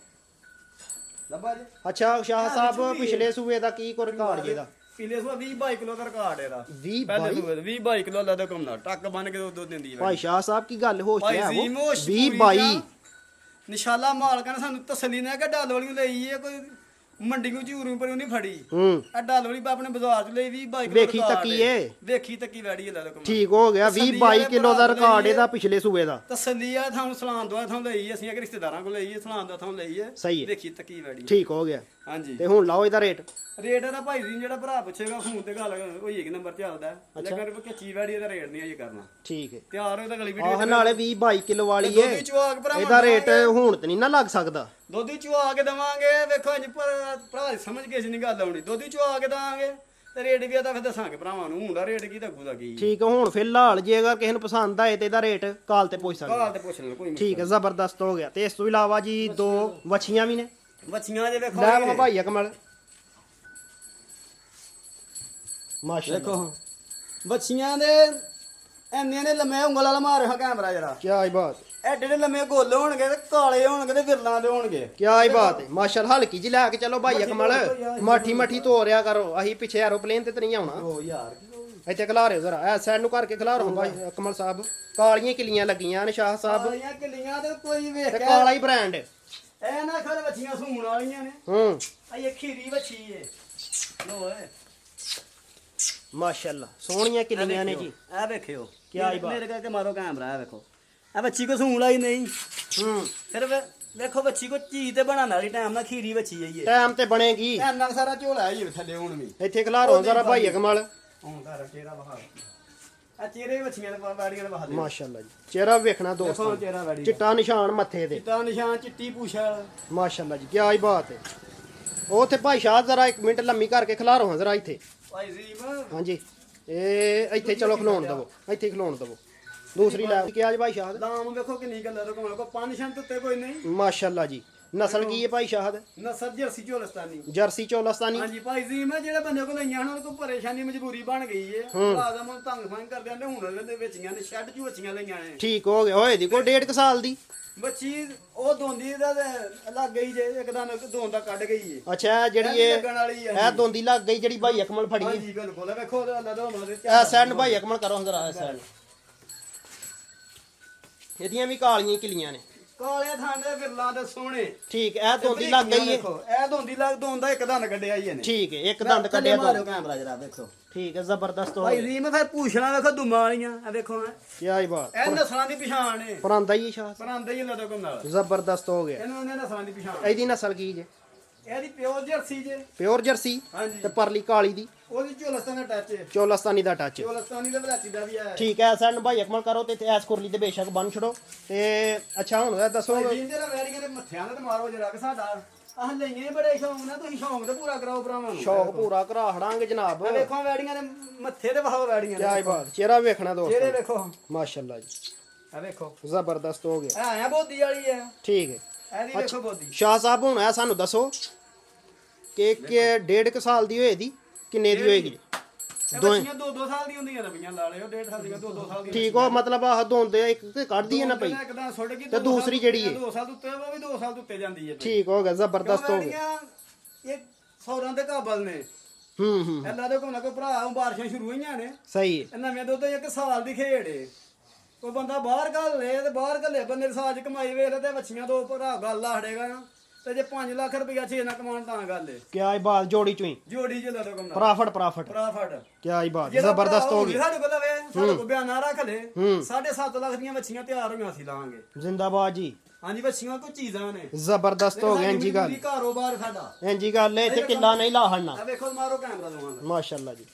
ਲੱਭਾ ਜੀ। ਅੱਛਾ ਸ਼ਾਹ ਸਾਹਿਬ ਪਿਛਲੇ ਸੂਏ ਦਾ ਕੀ ਕੋ ਰਿਕਾਰਡ ਇਹਦਾ? ਪਿਛਲੇ ਸੂਆ 20 22 ਕਿਲੋ ਦਾ ਰਿਕਾਰਡ ਇਹਦਾ। 20 ਪਹਿਲੇ 22 ਸੂਏ 20 22 ਕਿਲੋ ਲੱਦਾ ਘੁੰਮਣਾ ਟੱਕ ਬਣ ਕੇ ਦੁੱਧ ਦਿੰਦੀ ਹੈ। ਭਾਈ ਸ਼ਾਹ ਸਾਹਿਬ ਕੀ ਗੱਲ ਹੋਸ਼ ਭਾਈ ਹੈ ਜੀ, ਉਹ ਹੋਸ਼ 20 ਪੂਰੀ 22 ਨਿਸ਼ਾਲਾ ਮਾਲਕਾਂ ਨੇ ਸਾਨੂੰ ਤਸੱਲੀ ਨਾਲ ਕਿ ਡੱਲ ਵਾਲੀ ਲਈ ਹੈ ਕੋਈ ਮੰਡੀ ਨੂੰ ਝੂਰੂ ਪਰ ਨਹੀਂ ਫੜੀ ਹੂੰ ਆ ਡੱਲ ਵਾਲੀ ਆਪਣੇ ਬਾਜ਼ਾਰ ਚ ਲਈ 20 22 ਕਿਲੋ ਵੇਖੀ ਤੱਕੀ ਏ ਵੇਖੀ ਤੱਕੀ ਵੈੜੀ ਲੈ ਲੋ ਠੀਕ ਹੋ ਗਿਆ 20 22 ਕਿਲੋ ਦਾ ਰਿਕਾਰਡ ਇਹਦਾ ਪਿਛਲੇ ਸੂਬੇ ਦਾ ਤਸੱਲੀ ਆ ਤੁਹਾਨੂੰ ਸਲਾਮ ਦਵਾ ਥਾਂ ਲਈ ਅਸੀਂ ਇੱਕ ਰਿਸ਼ਤੇਦਾਰਾਂ ਕੋਲ ਲਈ ਹੈ ਸਲਾਮ ਦਾ ਥਾਂ ਲਈ ਹੈ ਸਹੀ ਹੈ ਵੇਖੀ ਤੱਕੀ ਵੈੜੀ ਠੀਕ ਹੋ ਗਿਆ ਹਾਂਜੀ ਤੇ ਹੁਣ ਲਾਓ ਇਹਦਾ ਰੇਟ ਰੇਟ ਇਹਦਾ ਭਾਈ ਜੀ ਜਿਹੜਾ ਭਰਾ ਪੁੱਛੇਗਾ ਫੋਨ ਤੇ ਗੱਲ ਹੋਈ ਇੱਕ ਨੰਬਰ ਚੱਲਦਾ ਲੇਕਿਨ ਕੱਚੀ ਵੈੜੀ ਇਹਦਾ ਰੇਟ ਨਹੀਂ ਅਜੇ ਕਰਨਾ ਠੀਕ ਹੈ ਤਿਆਰ ਹੋਏ ਤਾਂ ਅਗਲੀ ਵੀਡੀਓ ਆਹ ਨਾਲੇ 20 22 ਕਿਲੋ ਵਾਲੀ ਏ ਦੋਦੀ ਚੁਆਕ ਭਰਾ ਇਹਦਾ ਰੇਟ ਹੁਣ ਤੇ ਨਹੀਂ ਨਾ ਲੱਗ ਸਕਦਾ ਦੋਦੀ ਚੁਆ ਕੇ ਦਵਾਂਗੇ ਵੇਖੋ ਅੱਜ ਭਰਾ ਸਮਝ ਕੇ ਨਹੀਂ ਗੱਲ ਆਉਣੀ ਦੋਦੀ ਚੁਆ ਕੇ ਦਵਾਂਗੇ ਤੇ ਰੇਟ ਵੀ ਇਹਦਾ ਫਿਰ ਦੱਸਾਂਗੇ ਭਰਾਵਾਂ ਨੂੰ ਹੁਣ ਦਾ ਰੇਟ ਕੀ ਲੱਗੂਦਾ ਕੀ ਠੀਕ ਹੈ ਹੁਣ ਫਿਲਹਾਲ ਜੇ ਅਗਰ ਕਿਸੇ ਨੂੰ ਪਸੰਦ ਆਏ ਤੇ ਇਹਦਾ ਰੇਟ ਕਾਲ ਤੇ ਪੁੱਛ ਸਕਦੇ ਕਾਲ ਤੇ ਪੁੱਛ ਲੈਣ ਕੋਈ ਠੀਕ ਹੈ ਜ਼ਬਰਦਸਤ ਹੋ ਗਿਆ ਤੇ ਇਸ ਤੋਂ ਇਲਾਵਾ ਜੀ ਦੋ ਵੱਛੀਆਂ ਵੀ ਨੇ ਬੱਚੀਆਂ ਜੇ ਵੇਖੋ ਲੈ ਵਾ ਭਾਈ ਅਕਮਲ ਮਾਸ਼ਾਅੱਲਾ ਦੇਖੋ ਬੱਚੀਆਂ ਦੇ ਐਨੇ ਨੇ ਲੰਮੇ ਉਂਗਲ ਵਾਲਾ ਮਾਰਿਆ ਹੋਇਆ ਕੈਮਰਾ ਜਰਾ ਕੀ ਹੀ ਬਾਤ ਐਡੇ ਐਡੇ ਲੰਮੇ ਗੋਲ ਹੋਣਗੇ ਤੇ ਕਾਲੇ ਹੋਣਗੇ ਤੇ ਵਿਰਲਾਂ ਦੇ ਹੋਣਗੇ ਕੀ ਹੀ ਬਾਤ ਹੈ ਮਾਸ਼ਾਅੱਲਾ ਹਲਕੀ ਜੀ ਲੈ ਕੇ ਚਲੋ ਭਾਈ ਅਕਮਲ ਮਾਠੀ ਮਾਠੀ ਤੋਰਿਆ ਕਰੋ ਅਸੀਂ ਪਿੱਛੇ ਐਰੋਪਲੇਨ ਤੇ ਨਹੀਂ ਆਉਣਾ ਓ ਯਾਰ ਇੱਥੇ ਖਿਲਾ ਰਹੇ ਜ਼ਰਾ ਐ ਸਾਈਡ ਨੂੰ ਕਰਕੇ ਖਿਲਾ ਰਹੋ ਭਾਈ ਅਕਮਲ ਸਾਹਿਬ ਕਾਲੀਆਂ ਕਿੱਲੀਆਂ ਲੱਗੀਆਂ ਨੇ ਸ਼ਾਹ ਸਾਹਿਬ ਆਈਆਂ ਕਿੱਲੀਆਂ ਤੇ ਕੋਈ ਵੇਖ ਤੇ ਕੇ ਕਾਲਾ ਹੀ ਬ੍ਰਾਂਡ ਇਹ ਨਾ ਖਰ ਬੱਚੀਆਂ ਸੂਣ ਵਾਲੀਆਂ ਨੇ ਹੂੰ ਇਹ ਖੀਰੀ ਬੱਚੀ ਏ ਲੋ ਏ ਮਾਸ਼ਾਅੱਲਾ ਸੋਹਣੀਆਂ ਕਿੱਲੀਆਂ ਨੇ ਜੀ ਇਹ ਵੇਖਿਓ ਕਿਆ ਹੀ ਬਾਤ। ਮੇਰੇ ਕਰਕੇ ਮਾਰੋ ਕੈਮਰਾ ਇਹ ਵੇਖੋ ਇਹ ਬੱਚੀ ਕੋ ਸੂਣ ਵਾਲੀ ਨਹੀਂ ਹੂੰ ਫਿਰ ਵੇਖੋ ਬੱਚੀ ਕੋ ਚੀਜ਼ ਤੇ ਬਣਾਉਣ ਵਾਲੀ ਟਾਈਮ ਨਾਲ ਖੀਰੀ ਬੱਚੀ ਆਈ ਏ ਟਾਈਮ ਤੇ ਬਣੇਗੀ ਇੰਨਾ ਕੁ ਸਾਰਾ ਝੋਲਾ ਹੀ ਥੱਲੇ ਹੁਣ ਵੀ ਇੱਥੇ ਖਿਲਾ ਰਹੋ ਜ਼ਰਾ ਭਾਈ ਅਕਮਲ ਹੁਣ ਦਾ ਚਿਹਰਾ ਵਹਾ ਆ ਚਿਹਰੇ ਬੱਚੀਆਂ ਦੇ ਵਾੜੀਆਂ ਦੇ ਵਹਾ ਦੇ ਮਾਸ਼ਾਅੱਲਾ ਜੀ ਚਿਹਰਾ ਵੇਖਣਾ ਦੇਖੋ ਦੋਸਤੋ ਚਿਹਰਾ ਵਾੜੀ ਚਿੱਟਾ ਨਿਸ਼ਾਨ ਮੱਥੇ ਤੇ ਚਿੱਟਾ ਨਿਸ਼ਾਨ ਚਿੱਟੀ ਪੂਛਲ ਮਾਸ਼ਾਅੱਲਾ ਜੀ ਕੀ ਹੀ ਬਾਤ ਹੈ ਉਹ ਉੱਥੇ ਭਾਈ ਸ਼ਾਹ ਜ਼ਰਾ 1 ਮਿੰਟ ਲੰਮੀ ਕਰਕੇ ਖਿਲਾ ਰਹੋ ਜ਼ਰਾ ਇੱਥੇ ਭਾਈ ਜ਼ੀਮ ਹਾਂਜੀ ਇਹ ਇੱਥੇ ਚਲੋ ਖਲੋਣ ਦਵੋ ਇੱਥੇ ਖਲੋਣ ਦਵੋ ਦੂਸਰੀ ਲੈ ਕੇ ਆਜ ਭਾਈ ਸ਼ਾਹਦ ਦਾਮ ਵੇਖੋ ਕਿੰਨੀ ਗੱਲਾਂ ਤੋਂ ਕੋਲ ਕੋ ਪੰਜ ਛੰਤ ਉੱਤੇ ਕੋਈ ਨਹੀਂ ਮਾਸ਼ਾਅੱਲਾ ਜੀ ਨਸਲ ਕੀ ਹੈ ਭਾਈ ਸ਼ਾਹਦ ਨਸਰ ਜਰਸੀ ਝੋਲਸਤਾਨੀ ਜਰਸੀ ਚੋਲਸਤਾਨੀ ਹਾਂਜੀ ਭਾਈ ਜੀ ਮੈਂ ਜਿਹੜੇ ਬੰਦੇ ਕੋਲ ਲਈਆਂ ਉਹਨਾਂ ਕੋਲ ਪਰੇਸ਼ਾਨੀ ਮਜਬੂਰੀ ਬਣ ਗਈ ਏ ਰਾਜਾ ਮਨ ਤੰਗ ਫੰਗ ਕਰਦੇ ਆਂਦੇ ਹੁਣ ਇਹਦੇ ਵਿੱਚੀਆਂ ਨੇ ਸ਼ੈੱਡ ਚ ਬੱਚੀਆਂ ਲਈਆਂ ਨੇ ਠੀਕ ਹੋ ਗਿਆ ਹੋਏ ਦੀ ਕੋਈ 1.5 ਸਾਲ ਦੀ ਬੱਚੀ ਉਹ ਦੋਂਦੀ ਦਾ ਲੱਗ ਗਈ ਜੇ ਇੱਕਦਮ ਦੋਨ ਦਾ ਕੱਢ ਗਈ ਏ ਅੱਛਾ ਜਿਹੜੀ ਇਹ ਇਹ ਲੱਗਣ ਵਾਲੀ ਹੈ ਇਹ ਦੋਂਦੀ ਲੱਗ ਗਈ ਜਿਹੜੀ ਭਾਈ ਅਕਮਲ ਫੜੀ ਹੈ ਹਾਂਜੀ ਬਿਲਕੁਲ ਵੇਖੋ ਅੱਲਾ ਦਾ ਉਹਨਾਂ ਦੇ ਇਹ ਸਾਈਡ ਨੂੰ ਭਾਈ ਅਕਮਲ ਕਰੋ ਜ਼ਰਾ ਇਸ ਸਾਈਡ ਇਹਦੀਆਂ ਵੀ ਕਾਲੀਆਂ ਕਿਲੀਆਂ ਨੇ ਕਾਲੇ ਥਾਂ ਦੇ ਵਿਰਲਾਂ ਦੇ ਸੋਹਣੇ ਠੀਕ ਇਹ ਦੋਂਦੀ ਲੱਗ ਗਈ ਹੈ ਵੇਖੋ ਇਹ ਦੋਂਦੀ ਲੱਗ ਦੋਂਦਾ ਇੱਕ ਦੰਦ ਕੱਢਿਆ ਹੀ ਇਹਨੇ ਠੀਕ ਹੈ ਇੱਕ ਦੰਦ ਕੱਢਿਆ ਮਾਰਿਓ ਕੈਮਰਾ ਜਰਾ ਵੇਖੋ ਠੀਕ ਹੈ ਜ਼ਬਰਦਸਤ ਹੋ ਭਾਈ ਗਿਆ ਜੀ ਮੈਂ ਫਿਰ ਪੂਛਣਾ ਵੇਖੋ ਦੁੰਮਾਂ ਵਾਲੀਆਂ ਆ ਵੇਖੋ ਕੀ ਹੀ ਬਾਤ ਇਹ ਨਸਲਾਂ ਦੀ ਪਛਾਣ ਏ ਪਰਾਂਦਾ ਹੀ ਸ਼ਾਹ ਪਰਾਂਦੇ ਹੀ ਲੱਦੋ ਕੋਲ ਨਾਲ ਜ਼ਬਰਦਸਤ ਹੋ ਗਿਆ ਇਹਨੂੰ ਉਹਨੇ ਨਸਲਾਂ ਦੀ ਪਛਾਣ ਇਹਦੀ ਨਸਲ ਕੀ ਜੇ ਇਹਦੀ ਪਿਓਰ ਜਰਸੀ ਜੇ ਪਿਓਰ ਜਰਸੀ ਹਾਂਜੀ ਤੇ ਪਰਲੀ ਕਾਲੀ ਦੀ ਉਹਦੀ ਝੋਲਸਤਾਨ ਦਾ ਟੱਚ ਏ ਚੋਲਸਤਾਨੀ ਦਾ ਟੱਚ ਝੋਲਸਤਾਨੀ ਦਾ ਬਲਾਚੀ ਦਾ ਵੀ ਹੈ ਠੀਕ ਹੈ ਸੈਂਡ ਭਾਈ ਅਕਮਲ ਕਰੋ ਤੇ ਐਸ ਕੁਰਲੀ ਤੇ ਬੇਸ਼ੱਕ ਬੰਨ ਛੜੋ ਤੇ ਅੱਛਾ ਹੁਣ ਇਹ ਦੱਸੋ ਜਿੰਦੇ ਦਾ ਵੈਰੀਆਂ ਦੇ ਮੱਥਿਆਂ ਤੇ ਮਾਰੋ ਜਰਾ ਕਿ ਸਾਡਾ ਆਹ ਲਈਏ ਬੜੇ ਸ਼ੌਂਕ ਨਾਲ ਤੁਸੀਂ ਸ਼ੌਂਕ ਤੇ ਪੂਰਾ ਕਰਾਓ ਭਰਾਵਾਂ ਨੂੰ ਸ਼ੌਕ ਪੂਰਾ ਕਰਾ ਹੜਾਂਗੇ ਜਨਾਬ ਆ ਵੇਖੋ ਵੈੜੀਆਂ ਦੇ ਮੱਥੇ ਤੇ ਵਹਾਓ ਵੈੜੀਆਂ ਕੀ ਬਾਤ ਚਿਹਰਾ ਵੇਖਣਾ ਜਿਹੜੇ ਦੋਸਤੋ ਵੇਖੋ ਮਾਸ਼ਾਅੱਲਾ ਜੀ ਆ ਵੇਖੋ ਜ਼ਬਰਦਸਤ ਹੋ ਗਿਆ ਇਹ ਆਇਆ ਬੋਦੀ ਵਾਲੀ ਹੈ ਠੀਕ ਹੈ ਇਹਦੀ ਵੇਖੋ ਬੋਦੀ ਸ਼ਾਹ ਸਾਹਿਬ ਹੁਣ ਇਹ ਸਾਨੂੰ ਦੱਸੋ ਕਿ 1.5 ਸਾਲ ਦੀ ਹੋਏਗੀ ਕਿੰਨੇ ਦੀ ਹੋਏਗੀ ਇਹ ਬੱਚੀਆਂ 2-2 ਸਾਲ ਦੀਆਂ ਹੁੰਦੀਆਂ ਰਬੀਆਂ ਲਾ ਲਿਓ 1.5 ਸਾਲ ਦੀਆਂ 2-2 ਸਾਲ ਦੀਆਂ ਠੀਕ ਹੋ ਮਤਲਬ ਆਹ ਦੋਂਦੇ ਇੱਕ ਤੇ ਕੱਢਦੀ ਹੈ ਨਾ ਪਈ ਇੱਕਦਾਂ ਸੁੱਟ ਗਈ ਤੇ ਦੂਸਰੀ ਜਿਹੜੀ ਹੈ 2 ਸਾਲ ਉੱਤੇ ਉਹ ਵੀ 2 ਸਾਲ ਉੱਤੇ ਜਾਂਦੀ ਹੈ ਠੀਕ ਹੋ ਗਿਆ ਜ਼ਬਰਦਸਤ ਹੋ ਗਿਆ ਇਹ ਸੌਰਾਂ ਦੇ ਕਾਬਲ ਨੇ ਹੂੰ ਅੱਲਾ ਦੇ ਕੋਲ ਨਾ ਕੋਈ ਭਰਾ ਬਾਰਿਸ਼ਾਂ ਸ਼ੁਰੂ ਹੋਈਆਂ ਨੇ ਸਹੀ ਹੈ ਇਹ ਨਵੇਂ ਦੁੱਧ 1 ਸਾਲ ਦੀ ਖੇਡ ਏ ਕੋਈ ਬੰਦਾ ਬਾਹਰ ਘੱਲੇ ਤੇ ਬਾਹਰ ਘੱਲੇ ਬੰਦੇ ਨੇ ਸਾਜ ਕਮਾਈ ਵੇਖ ਲੈ ਤੇ ਬੱਚੀਆਂ ਦੋ ਭਰਾ ਗੱਲ ਆੜੇਗਾ ਨਾ ਤੇ ਜੇ 5 ਲੱਖ ਰੁਪਇਆ 6 ਨਾ ਕਮਾਉਣ ਤਾਂ ਗੱਲ ਏ ਕੀ ਹੀ ਬਾਤ ਜੋੜੀ ਚੋਂ ਹੀ ਜੋੜੀ ਚ ਲੈ ਦੋ ਕੰਮ ਪ੍ਰਾਫਟ ਪ੍ਰਾਫਟ ਕੀ ਹੀ ਬਾਤ ਜ਼ਬਰਦਸਤ ਹੋ ਗਈ ਸਾਡੇ ਕੋਲ ਵੇ ਸਾਡੇ ਕੋਲ ਬਿਆਨਾ ਰੱਖ ਲੈ 7.5 ਲੱਖ ਦੀਆਂ ਬੱਚੀਆਂ ਤਿਆਰ ਹੋਈਆਂ ਸੀ ਲਾਂਗੇ ਜ਼ਿੰਦਾਬਾਦ ਜੀ ਹਾਂਜੀ ਬੱਚੀਆਂ ਕੋਈ ਚੀਜ਼ਾਂ ਨੇ ਜ਼ਬਰਦਸਤ ਹੋ ਗਿਆ ਇੰਜੀ ਗੱਲ ਕਾਰੋਬਾਰ ਸਾਡਾ ਇੰਜੀ ਗੱਲ ਹੈ ਇੱਥੇ ਕਿੱਲਾ ਨਹੀਂ ਲਾਹਣਾ ਆ ਵੇਖੋ ਮਾਰੋ ਕੈਮਰਾ ਦੋਵਾਂ ਦਾ ਮਾਸ਼ਾਅੱਲਾ ਜੀ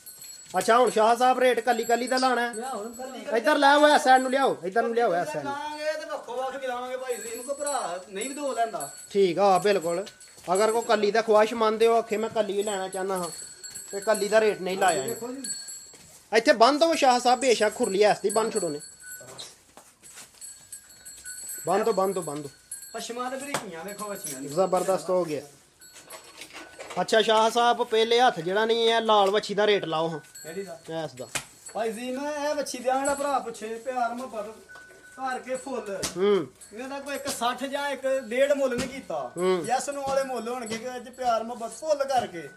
ਅੱਛਾ ਹੁਣ ਸ਼ਾਹ ਸਾਹਿਬ ਰੇਟ ਕੱਲੀ ਦਾ ਲਾਣਾ ਹੈ ਲਿਆ ਹੁਣ ਕੱਲੀ ਇੱਧਰ ਲੈ ਆਓ ਇਸ ਸਾਈਡ ਨੂੰ ਲਿਆਓ ਇੱਧਰ ਨੂੰ ਲਿਆਓ ਇਸ ਸਾਈਡ ਨੂੰ ਲਾਂਗੇ ਤੇ ਵੱਖੋ ਵੱਖ ਵੀ ਲਾਵਾਂਗੇ ਭਾਈ ਜੀ ਇਹਨੂੰ ਕੋ ਭਰਾ ਨਹੀਂ ਵੀ ਦੋ ਲੈਂਦਾ ਠੀਕ ਆ ਬਿਲਕੁਲ ਅਗਰ ਕੋ ਕੱਲੀ ਦਾ ਖੁਆਇਸ਼ ਮੰਨਦੇ ਹੋ ਆਖੇ ਮੈਂ ਕੱਲੀ ਹੀ ਲੈਣਾ ਚਾਹੁੰਦਾ ਹਾਂ ਤੇ ਕੱਲੀ ਦਾ ਰੇਟ ਨਹੀਂ ਲਾਇਆ ਇਹਨੇ। ਦੇਖੋ ਜੀ ਇੱਥੇ ਬੰਦ ਹੋ ਸ਼ਾਹ ਸਾਹਿਬ ਬੇਸ਼ੱਕ ਖੁਰਲੀ ਐਸ ਦੀ ਬੰਦ ਛੜੋ ਨੇ ਬੰਦ ਹੋ ਪਸ਼ਮਾਂ ਦੇ ਬਰੀਕੀਆਂ ਵੇਖੋ ਬੱਚੀਆਂ ਦੀ ਜ਼ਬਰਦਸਤ ਹੋ ਗਿਆ ਅੱਛਾ ਸ਼ਾਹ ਸਾਹਿਬ ਪਹਿਲੇ ਹੱਥ ਜਿਹੜਾ ਨਹੀਂ ਹੈ ਲਾਲ ਵੱਛੀ ਦਾ ਰੇਟ ਲਾਓ ਹਾਂ ਕਿਹੜੀ ਦਾ ਐਸ ਦਾ ਭਾਈ ਜੀ ਮੈਂ ਇਹ ਬੱਚੀ ਦਿਆਂ ਜਿਹੜਾ ਭਰਾ ਪੁੱਛੇ ਪਿਆਰ ਮੁਹੱਬਤ ਘਰ ਕੇ ਫੁੱਲ ਇਹਦਾ ਕੋਈ 160 ਜਾਂ 1.5 ਮੁੱਲ ਨਹੀਂ ਕੀਤਾ ਯੈਸ ਨੂੰ ਵਾਲੇ ਮੁੱਲ ਹੋਣਗੇ ਕਿ ਅੱਜ ਪਿਆਰ ਮੁਹੱਬਤ ਫੁੱਲ ਕਰਕੇ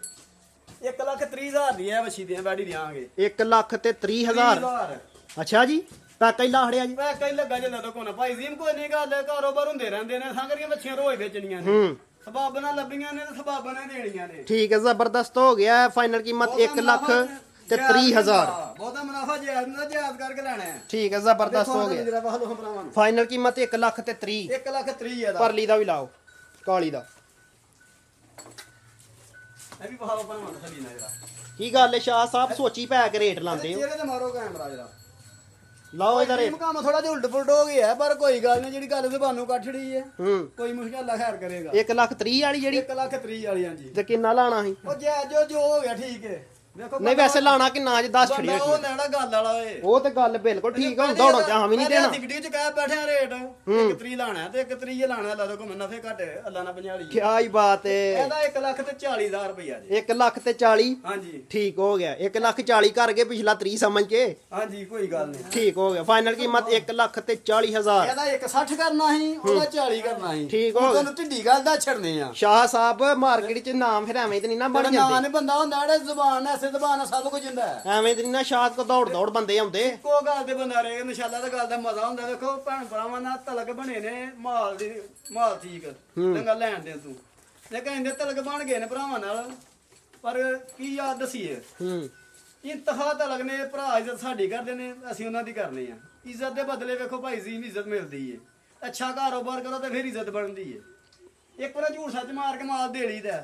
1,30,000 ਦੀ ਹੈ ਬੱਚੀ ਦੀਆਂ ਵੈੜੀ ਦਿਆਂਗੇ 1 ਲੱਖ ਤੇ 30,000 ਅੱਛਾ ਜੀ ਪੈਕਾ ਹੀ ਲਾ ਖੜਿਆ ਜੀ ਮੈਂ ਕਈ ਲੱਗਾ ਜੇ ਲੱਦੋ ਕੋਨਾ ਭਾਈ ਜੀ ਕੋਈ ਨਹੀਂ ਗੱਲ ਕਾਰੋਬਾਰ ਹੁੰਦੇ ਰਹਿੰਦੇ ਨੇ ਸੰਗਰੀਆਂ ਬੱਚੀਆਂ ਰੋਜ਼ ਵੇਚਣੀਆਂ ਨੇ ਹੂੰ ਸਬਾਬ ਨਾਲ ਲੱਭੀਆਂ ਨੇ ਤੇ ਸਬਾਬ ਨਾਲ ਦੇਣੀਆਂ ਨੇ ਠੀਕ ਹੈ ਜ਼ਬਰਦਸਤ ਹੋ ਗਿਆ ਫਾਈਨਲ ਕੀਮਤ 1 ਲੱਖ ਤੇ 30,000 ਬਹੁਤਾ ਮੁਨਾਫਾ ਜਾਇਜ਼ ਕਰਕੇ ਲੈਣਾ ਹੈ ਠੀਕ ਹੈ ਜ਼ਬਰਦਸਤ ਹੋ ਗਿਆ ਜਰਾ ਬਾਹਰ ਲੋਕ ਭਰਾਵਾਂ ਨੂੰ ਫਾਈਨਲ ਕੀਮਤ 1 ਲੱਖ ਤੇ 30 1 ਲੱਖ 30 ਹੈ ਦਾ ਪਰਲੀ ਦਾ ਵੀ ਲਾਓ ਕਾਲੀ ਦਾ ਇਹ ਵੀ ਬਹਾਵਾ ਭਰਾਵਾਂ ਨੂੰ ਥੱਲੀ ਨਾ ਜਰਾ ਕੀ ਗੱਲ ਹੈ ਸ਼ਾਹ ਸਾਹਿਬ ਸੋਚੀ ਪੈ ਕੇ ਰੇਟ ਲਾਉਂਦੇ ਹੋ ਚਿਹਰੇ ਤੇ ਮਾਰੋ ਕੈਮਰਾ ਜਰਾ ਲਾਓ ਇਹਦਾ ਰੇਟ ਇਹ ਕੰਮ ਥੋੜਾ ਜਿਹਾ ਉਲਟ ਪੁਲਟ ਹੋ ਗਿਆ ਪਰ ਕੋਈ ਗੱਲ ਨਹੀਂ ਜਿਹੜੀ ਗੱਲ ਜ਼ਬਾਨੋਂ ਕੱਢ ਛੜੀ ਹੈ ਹੂੰ ਕੋਈ ਮੁਸ਼ਕਿਲ ਅੱਲਾ ਖੈਰ ਕਰੇਗਾ 1 ਲੱਖ 30 ਵਾਲੀ ਜਿਹੜੀ 1 ਲੱਖ 30 ਵਾਲੀਆਂ ਜੀ ਤੇ ਕਿੰਨਾ ਲਾਣਾ ਸੀ ਉਹ ਜੋ ਹੋ ਗਿਆ ਠੀਕ ਹੈ ਵੇਖੋ ਨਹੀਂ ਵੈਸੇ ਲਾਣਾ ਕਿੰਨਾ ਅੱਜ 10 ਛੜੀ ਬੰਦਾ ਉਹ ਲੈਣਾ ਗੱਲ ਵਾਲਾ ਓਏ ਉਹ ਤੇ ਗੱਲ ਬਿਲਕੁਲ ਠੀਕ ਆ ਦੌੜੋ ਚਾਹਾਂ ਵੀ ਨਹੀਂ ਦੇਣਾ ਟਿਕਟੀ ਚ ਕਹਿ ਬੈਠਿਆ ਰੇਟ 1 ਤਰੀ ਲਾਣਾ ਤੇ 1 ਤਰੀ ਲਾਣਾ ਲਾ ਦੋ ਕੋ ਨਫੇ ਘੱਟ ਅੱਲਾ ਨਾ 50 ਕੀ ਹੀ ਬਾਤ ਹੈ ਇਹਦਾ 1 ਲੱਖ ਤੇ 40,000 ਰੁਪਇਆ ਜੀ 1 ਲੱਖ ਤੇ 40 ਹਾਂਜੀ ਠੀਕ ਹੋ ਗਿਆ 1 ਲੱਖ 40 ਕਰ ਗਏ ਪਿਛਲਾ 30 ਸਮਝ ਕੇ ਹਾਂਜੀ ਕੋਈ ਗੱਲ ਨਹੀਂ ਠੀਕ ਹੋ ਗਿਆ ਫਾਈਨਲ ਕੀਮਤ 1 ਲੱਖ ਤੇ 40,000 ਇਹਦਾ 160 ਕਰਨਾ ਸੀ ਉਹਦਾ 40 ਕਰਨਾ ਸੀ ਠੀਕ ਹੋ ਗਿਆ। ਤੁਹਾਨੂੰ ਢਿੱਡੀ ਗੱਲ ਦਾ ਛੜਨੇ ਆ ਸ਼ਾਹ ਸਾਹਿਬ ਮਾਰਕੀਟ 'ਚ ਨਾਮ ਫਿਰ ਐਵੇਂ ਤੇ ਨਹੀਂ ਨਾ ਬਣ ਨਾਂ ਜਾਂਦੇ ਨਹੀਂ ਬੰਦਾ ਹੁੰਦਾ ਜਿਹੜੇ ਜ਼ੁਬਾਨ ਐਸੇ ਜ਼ੁਬਾਨ ਨਾਲ ਸਭ ਕੁਝ ਹੁੰਦਾ ਹੈ ਐਵੇਂ ਤੇ ਨਹੀਂ ਨਾ ਸ਼ਾਹ ਕੋ ਦੌੜ ਬੰਦੇ ਆਉਂਦੇ ਕੋ ਗੱਲ ਦੇ ਬੰਦਾ ਰਹੇ ਇਨਸ਼ਾਅੱਲਾ ਦਾ ਗੱਲ ਦਾ ਮਜ਼ਾ ਹੁੰਦਾ ਵੇਖੋ ਭੈਣ ਭਰਾਵਾਂ ਨਾਲ ਤਲਕ ਬਣੇ ਨੇ ਮਾਲ ਠੀਕ ਚੰਗਾ ਲੈਣ ਦੇ ਤੂੰ ਤੇ ਕਹਿੰਦੇ ਤਲਕ ਬਣ ਗਏ ਨੇ ਭਰਾਵਾਂ ਨਾਲ ਪਰ ਕੀ ਯਾਦ ਦਸੀਏ ਹੂੰ ਇੰਤਹਾ ਤਲਕ ਨੇ ਭਰਾ ਇੱਜ਼ਤ ਸਾਡੀ ਕਰਦੇ ਨੇ ਅਸੀਂ ਉਹਨਾਂ ਦੀ ਕਰਨੀ ਆ ਇੱਜ਼ਤ ਦੇ ਬਦਲੇ ਵੇਖੋ ਭਾਈ ਜੀ ਇੱਜ਼ਤ ਮਿਲਦੀ ਏ ਅੱਛਾ ਕਾਰੋਬਾਰ ਕਰੋ ਤੇ ਫਿਰ ਇੱਜ਼ਤ ਬਣਦੀ ਏ ਇੱਕ ਵਾਰ ਝੂਠ ਸੱਚ ਮਾਰ ਕੇ ਮਾਲ ਦੇ ਲਈਦਾ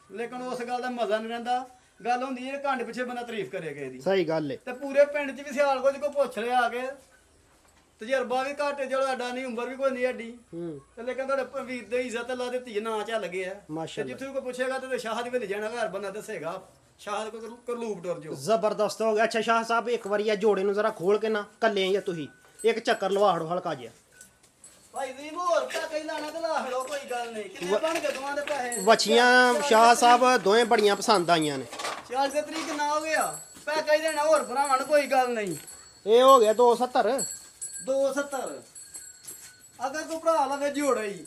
ਲੇਕਿਨ ਉਸ ਗੱਲ ਦਾ ਮਜ਼ਾ ਨਹੀਂ ਰਹਿੰਦਾ ਗੱਲ ਹੁੰਦੀ ਏ ਘੰਟ ਪਿੱਛੇ ਬੰਦਾ ਤਾਰੀਫ ਕਰੇ ਕਿਸੇ ਦੀ ਸਹੀ ਗੱਲ ਏ ਤੇ ਪੂਰੇ ਪਿੰਡ 'ਚ ਵੀ ਸਿਆਲ ਕੁਝ ਕੋ ਪੁੱਛ ਲਿਆ ਆ ਕੇ ਤਜਰਬਾ ਵੀ ਘੱਟ ਚਲੋ ਐਡਾ ਨਹੀਂ ਉਮਰ ਵੀ ਕੋਈ ਨਹੀਂ ਐਡੀ ਹੂੰ ਤੇ ਲੇਕਿਨ ਤੁਹਾਡੇ ਵੀਰ ਦੇ ਇੱਜ਼ਤ ਅੱਲਾ ਦਿੱਤੀ ਹੈ, ਨਾਂ ਚੱਲ ਗਿਆ ਤੇ ਮਾਸ਼ਾਅੱਲਾ ਜਿੱਥੇ ਵੀ ਕੋਈ ਪੁੱਛੇਗਾ ਤੇ ਸ਼ਾਹ ਦੀ ਵੇਲੇ ਜਾਣਾ ਘਰ ਬੰਦਾ ਦੱਸੇਗਾ ਸ਼ਾਹ ਕੋ ਕਰਲੂਪ ਟੁਰ ਜੋ ਜ਼ਬਰਦਸਤ ਹੋ ਗਿਆ ਅੱਛਾ ਸ਼ਾਹ ਸਾਹਿਬ ਇੱਕ ਵਾਰੀ ਆ ਜੋੜੇ ਨੂੰ ਜ਼ਰਾ ਖੋਲ ਕੇ ਨਾ ਕੱਲੇ ਜਾਂ ਤੁਸੀਂ ਇੱਕ ਚੱਕਰ ਲਵਾ ਹੜੋ ਹਲਕਾ ਜਿਹਾ ਭਾਈ ਜੀ ਹੋਰ ਤਾਂ ਕਈ ਲਾਣਾ ਤੇ ਲਾ ਲਓ ਕੋਈ ਗੱਲ ਨਹੀਂ ਕਿੰਨੇ ਬਣ ਗਏ ਦੋਵਾਂ ਦੇ ਪੈਸੇ ਵਛੀਆਂ ਸ਼ਾਹ ਸਾਹਿਬ ਦੋਵੇਂ ਬੜੀਆਂ ਪਸੰਦ ਆਈਆਂ ਨੇ 40 ਦੇ ਤਰੀਕ ਨਾ ਹੋ ਗਿਆ ਪੈ ਕਈ ਦੇਣਾ ਹੋਰ ਭਰਾਵਾਂ ਨੂੰ ਕੋਈ ਗੱਲ ਨਹੀਂ ਇਹ ਹੋ ਗਿਆ 270 270 ਅਗਰ ਕੋਈ ਭਰਾ ਲਵੇ ਜੋੜਾ ਹੀ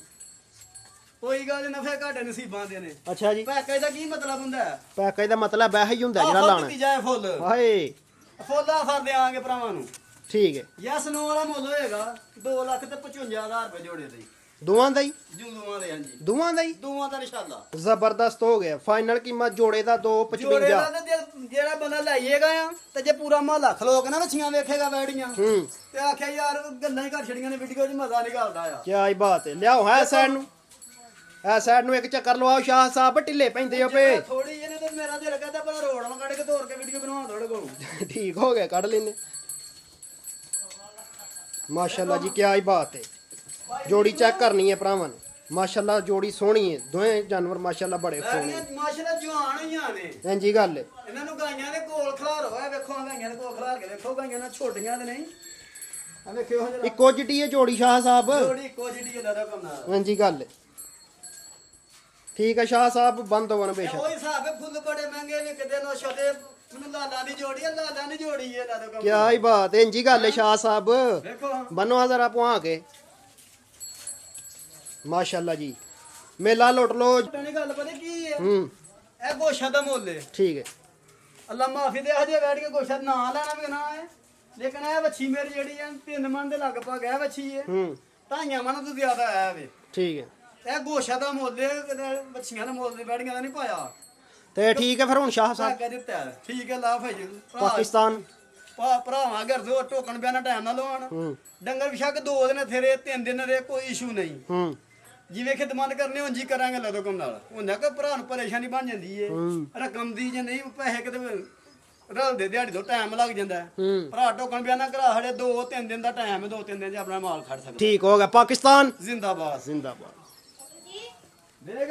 ਕੋਈ ਗੱਲ ਨੀ, ਨਫੇ ਘਾਟੇ ਨਸੀਬਾਂ ਦੇ ਨੇ ਅੱਛਾ ਜੀ ਪੈਕੇਜ ਦਾ ਕੀ ਮਤਲਬ ਹੁੰਦਾ ਹੈ ਪੈਕੇਜ ਦਾ ਮਤਲਬ ਇਹ ਹੀ ਹੁੰਦਾ ਜਿਹੜਾ ਆਹ ਲਾਣਾ ਦਿੱਤੀ ਜਾਏ ਫੁੱਲ ਹਾਏ ਫੁੱਲ ਆਫਰ ਦੇਾਂਗੇ ਭਰਾਵਾਂ ਨੂੰ ਠੀਕ ਹੈ ਯਸ ਨੋ ਵਾਲਾ ਮੁੱਲ ਹੋਏਗਾ 2,55,000 ਰੁਪਏ ਜੋੜੇ ਦੇ ਦੋਵਾਂ ਦਾ ਹੀ ਜੂਆਂ ਦੇ ਹਾਂਜੀ ਦੋਵਾਂ ਦਾ ਹੀ ਦੋਵਾਂ ਦਾ ਇਨਸ਼ਾਅੱਲਾ ਜ਼ਬਰਦਸਤ ਹੋ ਗਿਆ ਫਾਈਨਲ ਕੀਮਤ ਜੋੜੇ ਦਾ ਜੋੜੇ 255 ਦਾ ਤੇ ਜਿਹੜਾ ਬੰਦਾ ਲਾਈਏਗਾ ਆ ਤੇ ਜੇ ਪੂਰਾ ਮਹੱਲਾ ਖਲੋਕ ਨਾ ਵੱਛੀਆਂ ਵੇਖੇਗਾ ਵੈੜੀਆਂ ਹੂੰ ਤੇ ਆਖਿਆ ਯਾਰ ਗੱਲਾਂ ਹੀ ਘਰ ਛੜੀਆਂ ਨੇ ਵੀਡੀਓ 'ਚ ਮਜ਼ਾ ਨਿਕਲਦਾ ਆ ਕੀ ਹੀ ਬਾਤ ਹੈ ਲਿਆਓ ਹੈ ਸਾਈਡ ਨੂੰ ਇਹ ਸਾਈਡ ਨੂੰ ਇੱਕ ਚੱਕਰ ਲਵਾਓ ਸ਼ਾਹ ਸਾਹਿਬ ਢਿੱਲੇ ਪੈਂਦੇ ਹੋ ਪਏ ਥੋੜੀ ਜਿਹੀ ਨੇ ਤੇ ਮੇਰਾ ਦਿਲ ਕਰਦਾ ਪਰ ਰੋੜ ਵਾਂ ਕੱਢ ਕੇ ਤੋੜ ਕੇ ਵੀਡੀਓ ਬਣਵਾ ਥੋੜੇ ਕੋਲ ਠੀਕ ਹੋ ਗਿਆ ਕੱਢ ਲੈਨੇ ਮਾਸ਼ਾਅੱਲਾ ਜੀ ਕੀ ਹੀ ਬਾਤ ਹੈ ਜੋੜੀ ਚੈੱਕ ਕਰਨੀ ਹੈ ਭਰਾਵਾਂ ਨੇ ਮਾਸ਼ਾਅੱਲਾ ਜੋੜੀ ਸੋਹਣੀ ਹੈ ਦੋਵੇਂ ਜਾਨਵਰ ਮਾਸ਼ਾਅੱਲਾ ਬੜੇ ਸੋਹਣੇ ਮਾਸ਼ਾਅੱਲਾ ਜਵਾਨ ਹੋਈਆਂ ਨੇ ਇੰਜੀ ਗੱਲ ਹੈ ਇਹਨਾਂ ਨੂੰ ਗਾਈਆਂ ਦੇ ਕੋਲ ਖਲਾਰ ਹੋਇਆ ਵੇਖੋ ਗਾਈਆਂ ਦੇ ਕੋਲ ਖਲਾਰ ਕੇ ਵੇਖੋ ਗਾਈਆਂ ਨਾਲ ਛੋਟੀਆਂ ਤੇ ਨਹੀਂ ਆ ਵੇਖਿਓ ਜਰਾ ਇੱਕੋ ਜਿੱਡੀ ਹੈ ਜੋੜੀ ਸ਼ਾਹ ਸਾਹਿਬ ਜੋੜੀ ਇੱਕੋ ਜਿਹੀ ਹੈ ਦਾਦਾ ਕੰਮ ਨਾਲ ਇੰਜੀ ਗੱਲ ਹੈ ਠੀਕ ਹੈ ਸ਼ਾਹ ਸਾਹਿਬ ਬੰਦ ਹੋਵਣ ਬੇਸ਼ੱਕ ਉਹ ਹਿਸਾਬ ਹੈ ਫੁੱਲ ਬੜੇ ਮਹਿੰਗੇ ਵਿਕਦੇ ਨੋ ਛੋਟੇ ਮੈਨੂੰ ਲਾਲਾਂ ਦੀ ਜੋੜੀ ਹੈ ਲਾਲਾਂ ਦੀ ਜੋੜੀ ਹੈ ਦਾਦਾ ਕੰਮ ਕੀ ਹੀ ਬਾਤ ਹੈ ਇੰਜੀ ਗੱਲ ਹੈ ਸ਼ਾਹ ਸਾਹਿਬ ਵੇਖੋ ਬੰਨੋ ਜ਼ਰਾ ਪੁਆ ਕੇ ਮਾਸ਼ਾਅੱਲਾ ਜੀ ਮੇਲਾ ਲੁੱਟ ਲੋ ਟਣੀ ਗੱਲ ਪਤਾ ਕੀ ਹੈ ਹੂੰ ਇਹ ਗੋਸ਼ਾ ਦਾ ਮੁੱਲ ਹੈ ਠੀਕ ਹੈ ਅੱਲਾ ਮਾਫੀ ਦੇ ਹਜੇ ਬੈਠ ਕੇ ਗੋਸ਼ਾ ਨਾ ਲੈਣਾ ਵੀ ਨਾ ਹੈ ਲੇਕਿਨ ਇਹ ਵੱਛੀ ਮੇਰੀ ਜਿਹੜੀ ਹੈ 3 ਮਣ ਦੇ ਲਗਭਗ ਹੈ ਵੱਛੀ ਹੈ ਹੂੰ 2.5 ਮਣ ਤੋਂ ਜ਼ਿਆਦਾ ਆਇਆ ਵੇ ਠੀਕ ਹੈ ਇਹ ਗੋਸ਼ਾ ਦਾ ਮੁੱਲ ਹੈ ਕਿਤੇ ਵੱਛੀਆਂ ਦਾ ਮੁੱਲ ਦੇ ਬੈੜੀਆਂ ਦਾ ਨਹੀਂ ਪਾਇਆ ਤੇ ਠੀਕ ਹੈ ਫਿਰ ਹੁਣ ਸ਼ਾਹ ਸਾਹਿਬ ਧਾਗਾ ਦਿੱਤਾ ਹੈ। ਠੀਕ ਹੈ ਲਾ ਭਾਈ ਪਾਕਿਸਤਾਨ ਭਰਾਵਾਂ ਘਰ ਦੇ ਟੋਕਣ ਬਿਆਨਾ ਟਾਈਮ ਨਾਲ ਲਵਾਉਣ ਹੂੰ ਡੰਗਰ ਵਿਸ਼ੱਕ 2 ਦਿਨ ਥੇਰੇ 3 ਦਿਨ ਦੇ ਕੋਈ ਇਸ਼ੂ ਨਹੀਂ ਹੂੰ ਜਿਵੇਂ ਖਿਦਮਤ ਕਰਨੀ ਉਂਝ ਹੀ ਕਰਾਂਗੇ ਲਦੋ ਕੰਮ ਨਾਲ ਹੁੰਦਾ ਕਿ ਭਰਾ ਨੂੰ ਪਰੇਸ਼ਾਨੀ ਬਣ ਜਾਂਦੀ ਏ ਹੂੰ ਰਕਮ ਦੀ ਜੇ ਨਹੀਂ ਪੈਸੇ ਕਿਤੇ ਰਲਦੇ ਦਿਹਾੜੀ ਤੋਂ ਟਾਈਮ ਲੱਗ ਜਾਂਦਾ ਹੈ। ਹੂੰ ਭਰਾ ਟੋਕਣ ਬਿਆਨਾ ਕਰਾ ਹੜੇ 2-3 ਦਿਨ ਦਾ ਟਾਈਮ ਹੈ 2-3 ਦਿਨ 'ਚ ਆਪਣਾ ਮਾਲ ਖੜ ਸਕਦਾ ਠੀਕ ਹੋ ਗਿਆ ਪਾਕਿਸਤਾਨ ਜ਼ਿੰਦਾਬਾਦ ਜ਼ਿੰਦਾਬਾਦ ਵੇਖ